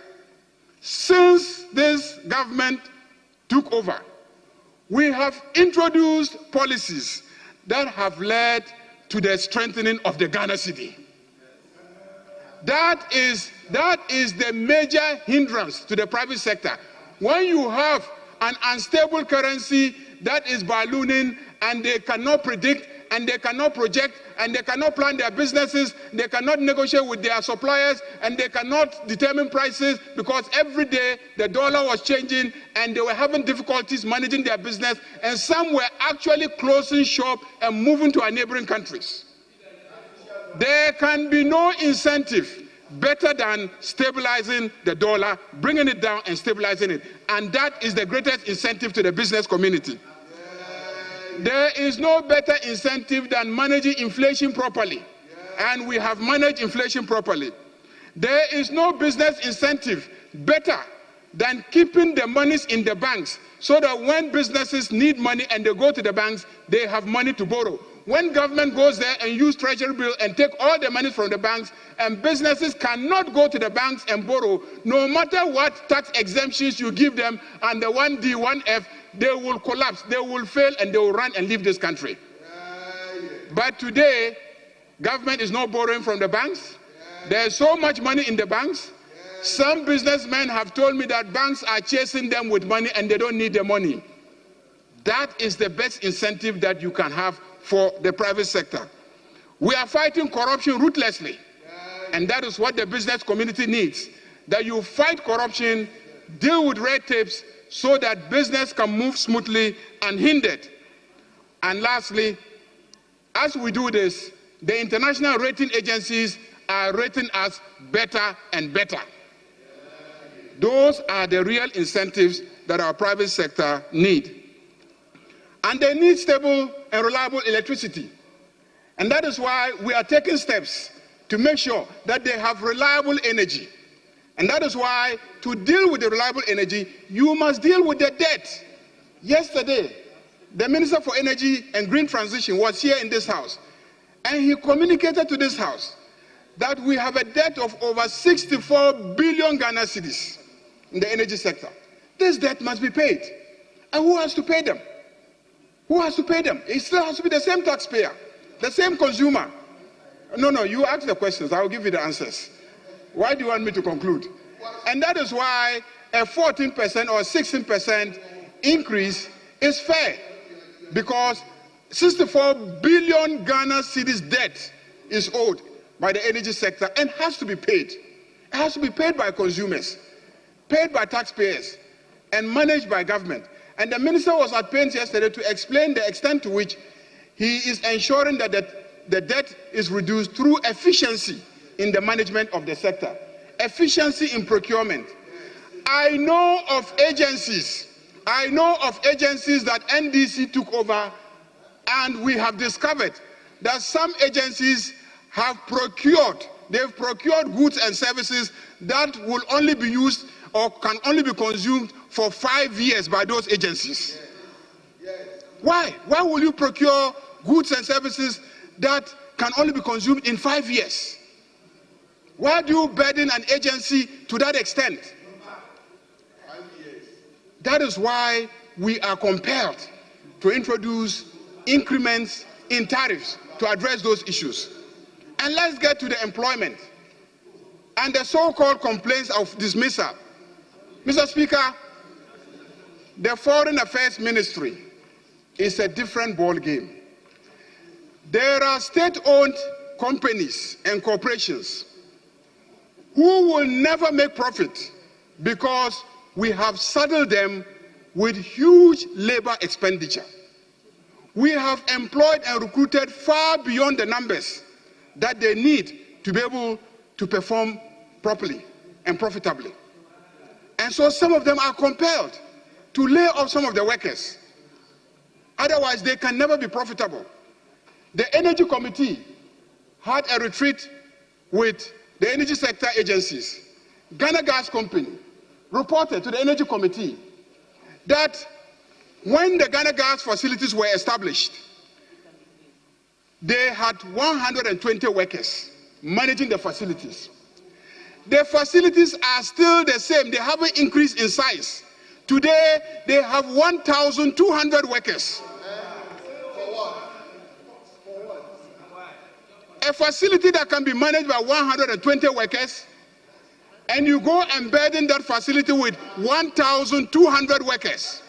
since this government took over, we have introduced policies that have led to the strengthening of the Ghana cedi. That is the major hindrance to the private sector. When you have an unstable currency that is ballooning and they cannot predict and they cannot project and they cannot plan their businesses, they cannot negotiate with their suppliers and they cannot determine prices because every day the dollar was changing and they were having difficulties managing their business, and some were actually closing shop and moving to our neighboring countries. There can be no incentive better than stabilizing the dollar, bringing it down and stabilizing it. And that is the greatest incentive to the business community. There is no better incentive than managing inflation properly. And we have managed inflation properly. There is no business incentive better than keeping the monies in the banks so that when businesses need money and they go to the banks, they have money to borrow. When government goes there and use treasury bill and take all the money from the banks, and businesses cannot go to the banks and borrow, no matter what tax exemptions you give them and the 1D, 1F, they will collapse, they will fail, and they will run and leave this country. But today, government is not borrowing from the banks. There's so much money in the banks. Some businessmen have told me that banks are chasing them with money and they don't need the money. That is the best incentive that you can have for the private sector. We are fighting corruption ruthlessly, and that is what the business community needs. That you fight corruption, deal with red tapes, so that business can move smoothly unhindered. And lastly, as we do this, the international rating agencies are rating us better and better. Those are the real incentives that our private sector need. And they need stable and reliable electricity. And that is why we are taking steps to make sure that they have reliable energy. And that is why, to deal with the reliable energy, you must deal with the debt. Yesterday, the Minister for Energy and Green Transition was here in this house, and he communicated to this house that we have a debt of over 64 billion Ghana cedis in the energy sector. This debt must be paid. And who has to pay them? Who has to pay them? It still has to be the same taxpayer, the same consumer. No, you ask the questions, I will give you the answers. Why do you want me to conclude? And that is why a 14% or 16% increase is fair, because 64 billion Ghana cedis debt is owed by the energy sector and has to be paid. It has to be paid by consumers, paid by taxpayers, and managed by government. And the minister was at pains yesterday to explain the extent to which he is ensuring that the debt is reduced through efficiency in the management of the sector, efficiency in procurement. I know of agencies that NDC took over, and we have discovered that some agencies have procured goods and services that will only be used or can only be consumed for 5 years by those agencies. Why? Why will you procure goods and services that can only be consumed in 5 years? Why do you burden an agency to that extent? That is why we are compelled to introduce increments in tariffs to address those issues. And let's get to the employment and the so-called complaints of dismissal. Mr. Speaker, the Foreign Affairs Ministry is a different ball game. There are state-owned companies and corporations who will never make profit because we have saddled them with huge labor expenditure. We have employed and recruited far beyond the numbers that they need to be able to perform properly and profitably. And so some of them are compelled to lay off some of the workers. Otherwise, they can never be profitable. The Energy Committee had a retreat with the energy sector agencies. Ghana Gas Company reported to the Energy Committee that when the Ghana Gas facilities were established, they had 120 workers managing the facilities. The facilities are still the same. They haven't increased in size. Today, they have 1,200 workers. A facility that can be managed by 120 workers, and you go and burden that facility with 1,200 workers.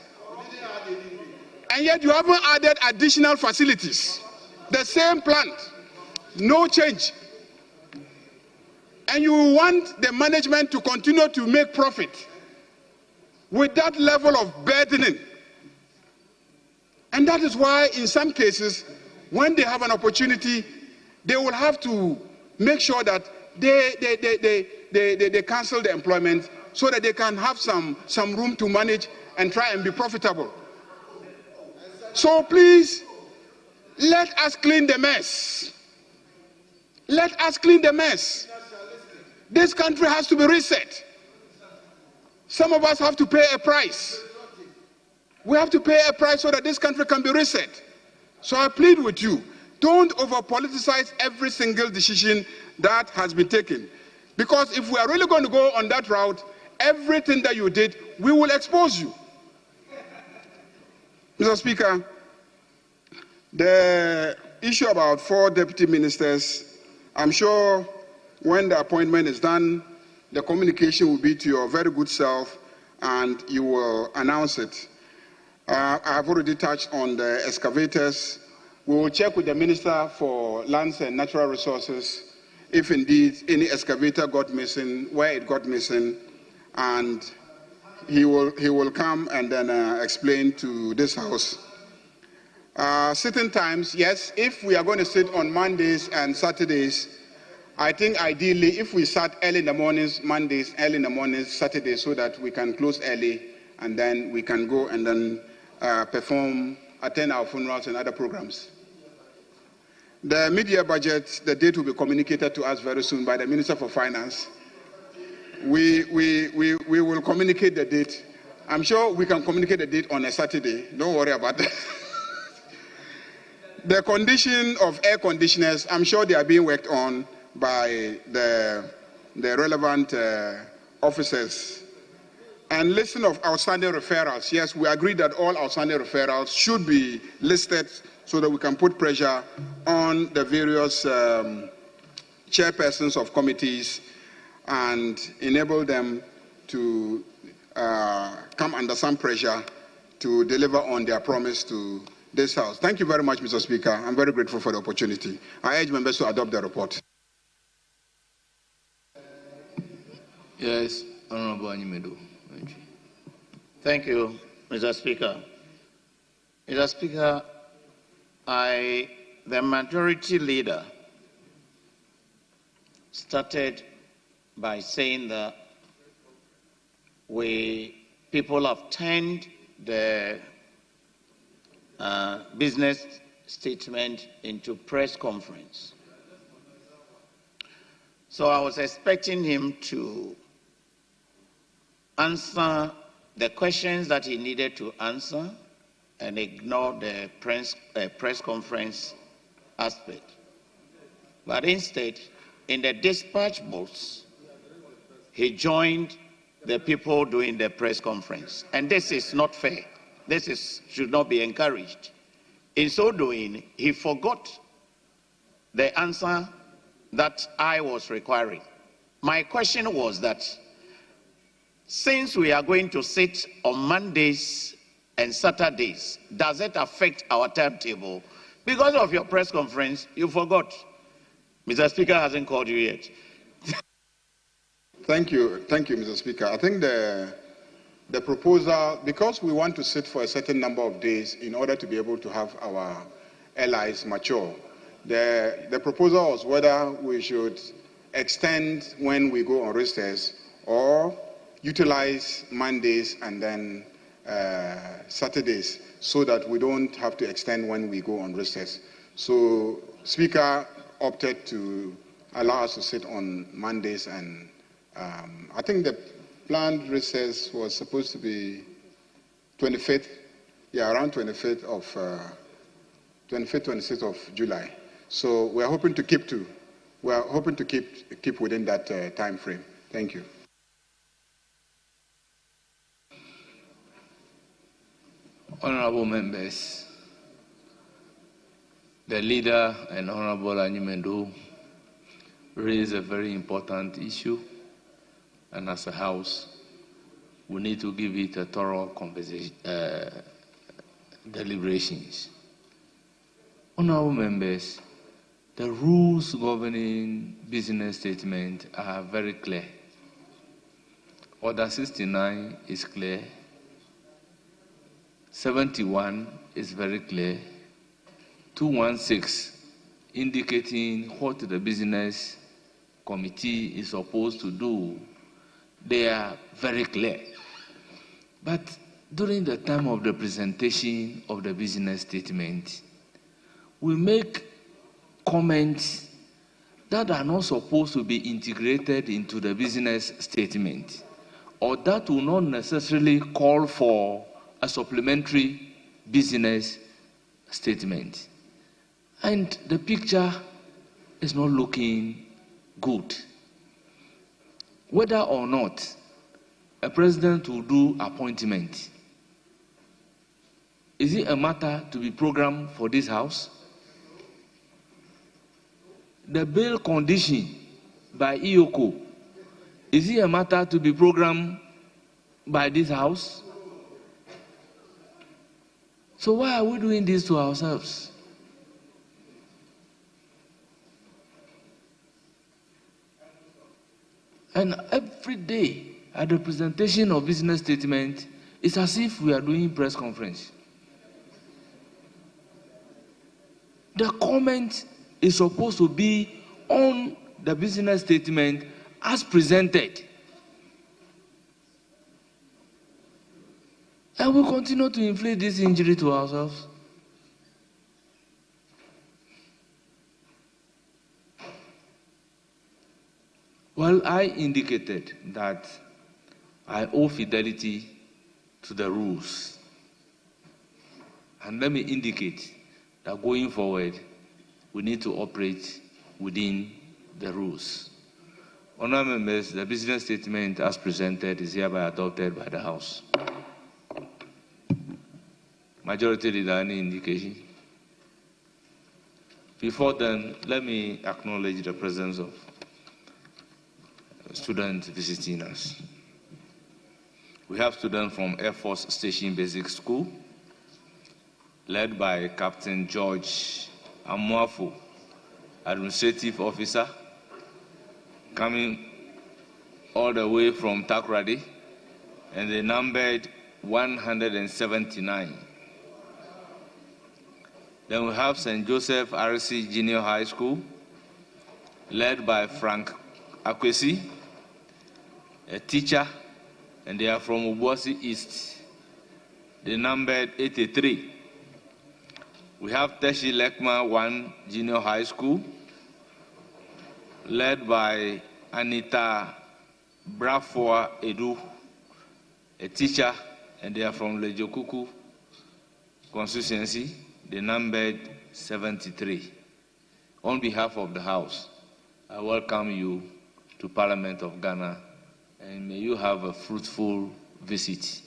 And yet you haven't added additional facilities. The same plant, no change. And you want the management to continue to make profit with that level of burdening. And that is why in some cases, when they have an opportunity, they will have to make sure that they cancel the employment so that they can have some room to manage and try and be profitable. So please, let us clean the mess. Let us clean the mess. This country has to be reset. Some of us have to pay a price. We have to pay a price so that this country can be reset. So I plead with you, don't over-politicize every single decision that has been taken. Because if we are really going to go on that route, everything that you did, we will expose you. Mr. Speaker, the issue about 4 deputy ministers, I'm sure when the appointment is done, the communication will be to your very good self, and you will announce it. I've already touched on the excavators. We will check with the Minister for Lands and Natural Resources if indeed any excavator got missing, where it got missing, and he will come and then explain to this House. Sitting times, yes, if we are going to sit on Mondays and Saturdays, I think ideally if we start early in the mornings, Mondays, early in the mornings, Saturdays, so that we can close early and then we can go and then attend our funerals and other programs. The mid-year budget, the date will be communicated to us very soon by the Minister for Finance. We will communicate the date. I'm sure we can communicate the date on a Saturday. Don't worry about that. The condition of air conditioners, I'm sure they are being worked on by the relevant officers. And listing of outstanding referrals. Yes, we agree that all outstanding referrals should be listed so that we can put pressure on the various chairpersons of committees and enable them to come under some pressure to deliver on their promise to this House. Thank you very much, Mr. Speaker. I'm very grateful for the opportunity. I urge members to adopt the report. Yes, Honorable Anyimedu. Thank you, Mr. Speaker. Mr. Speaker, the majority leader started by saying that people have turned the business statement into press conference. So I was expecting him to answer the questions that he needed to answer and ignore the press conference aspect. But instead, in the dispatch box, he joined the people doing the press conference. And this is not fair. This should not be encouraged. In so doing, he forgot the answer that I was requiring. My question was that since we are going to sit on Mondays and Saturdays, does it affect our timetable? Because of your press conference, you forgot. Mr. Speaker hasn't called you yet. Thank you, Mr. Speaker. I think the proposal, because we want to sit for a certain number of days in order to be able to have our allies mature, the proposal was whether we should extend when we go on recess or utilize Mondays and then Saturdays so that we don't have to extend when we go on recess. So Speaker opted to allow us to sit on Mondays, and I think the planned recess was supposed to be 25th, around 25th of 26th of July. So we're hoping to keep within that time frame. Thank you. Honorable members, the leader and Honorable Anyimedu raised a very important issue, and as a House, we need to give it a thorough deliberations. Honorable members, the rules governing business statement are very clear. Order 69 is clear. 71 is very clear. 216 indicating what the business committee is supposed to do. They are very clear. But during the time of the presentation of the business statement, we make comments that are not supposed to be integrated into the business statement, or that will not necessarily call for a supplementary business statement. And the picture is not looking good. Whether or not a president will do appointment, is it a matter to be programmed for this House? The bail condition by EOCO Is it a matter to be programmed by this House? So why are we doing this to ourselves? And every day at the presentation of business statement, it's as if we are doing press conference. The comment is supposed to be on the business statement as presented. And we continue to inflict this injury to ourselves. Well, I indicated that I owe fidelity to the rules. And let me indicate that going forward, we need to operate within the rules. Honourable members, the business statement as presented is hereby adopted by the House. Majority Leader, any indication? Before then, let me acknowledge the presence of students visiting us. We have students from Air Force Station Basic School, led by Captain George Amuafo, Administrative Officer, coming all the way from Takoradi, and they numbered 179. Then we have St. Joseph RC Junior High School, led by Frank Akwesi, a teacher, and they are from Obuasi East. They numbered 83. We have Teshi Lekma 1 Junior High School, led by Anita Brafoa Edu, a teacher, and they are from Lejokuku constituency. They numbered 73. On behalf of the House, I welcome you to Parliament of Ghana, and may you have a fruitful visit.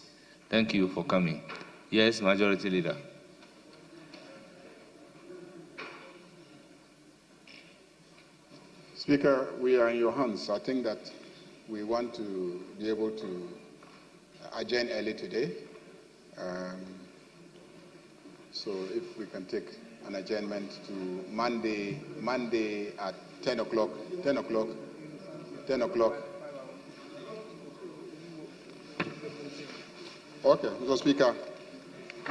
Thank you for coming. Yes, Majority Leader. Speaker, we are in your hands. I think that we want to be able to adjourn early today. So if we can take an adjournment to Monday at 10 o'clock. Okay, Mr. Speaker.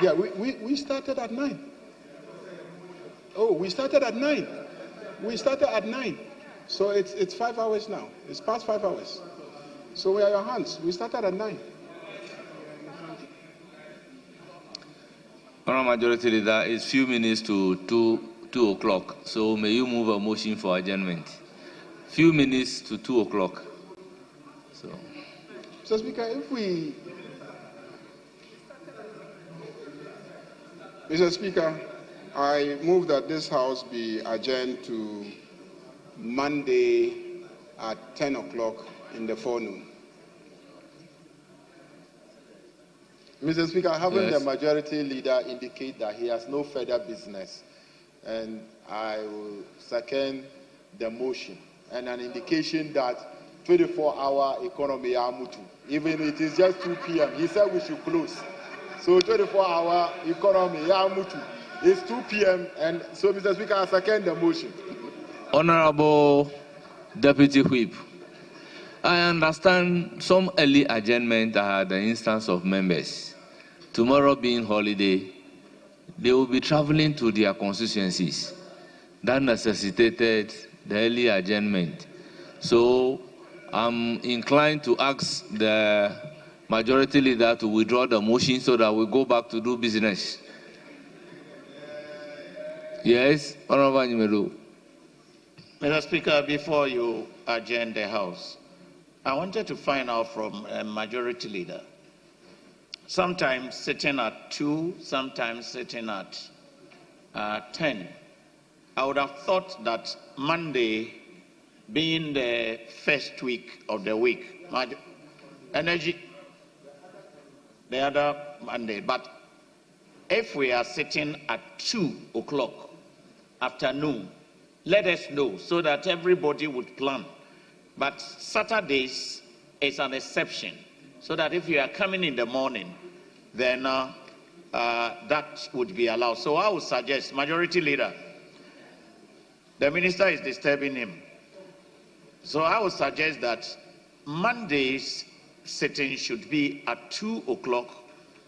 Yeah, we started at 9. Oh, we started at 9. We started at 9. So it's 5 hours now. It's past 5 hours. So we are your hands. We started at 9. Honourable Majority Leader, it's few minutes to 2 o'clock. So may you move a motion for adjournment. Few minutes to 2 o'clock. So, Mr. Speaker, Mr. Speaker, I move that this House be adjourned to Monday at 10 o'clock in the forenoon. Mr. Speaker, having Yes. the Majority Leader indicate that he has no further business, and I will second the motion, and an indication that 24-hour economy amutu, even it is just 2 p.m. He said we should close. So 24-hour economy amutu is 2 p.m. and so, Mr. Speaker, I second the motion. Honourable Deputy Whip, I understand some early adjournment are the instance of members. Tomorrow being holiday, they will be traveling to their constituencies. That necessitated the early adjournment. So I'm inclined to ask the Majority Leader to withdraw the motion so that we go back to do business. Yes, Honourable Nyimelu. Mr. Speaker, before you adjourn the House, I wanted to find out from a Majority Leader, sometimes sitting at 2, sometimes sitting at 10. I would have thought that Monday, being the first week of the week, energy, the other Monday, but if we are sitting at 2 o'clock afternoon, let us know so that everybody would plan But Saturdays is an exception, so that if you are coming in the morning, then that would be allowed. So I would suggest, Majority Leader, the minister is disturbing him. So I would suggest that Monday's sitting should be at 2 o'clock,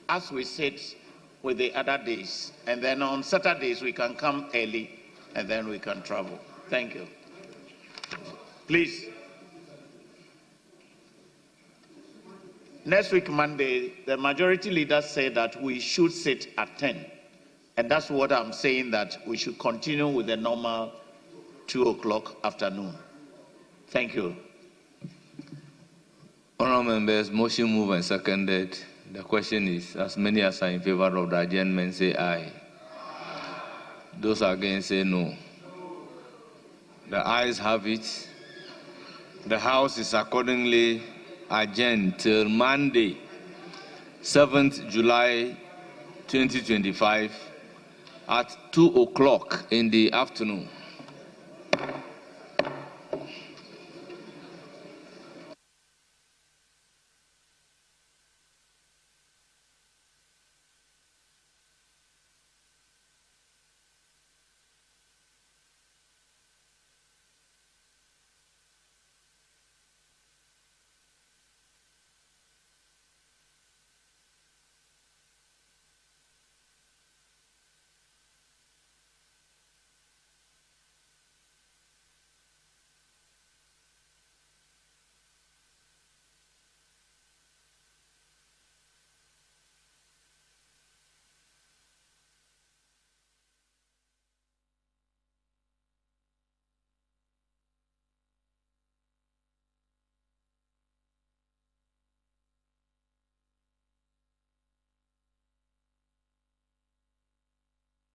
as we sit with the other days. And then on Saturdays, we can come early, and then we can travel. Thank you. Please. Next week, Monday, the Majority Leader said that we should sit at 10. And that's what I'm saying, that we should continue with the normal 2 o'clock afternoon. Thank you. Honourable members, motion moved and seconded. The question is, as many as are in favor of the adjournment, say aye. Those against, say no. The ayes have it. The House is accordingly adjourned till Monday, 7th July 2025 at 2 o'clock in the afternoon.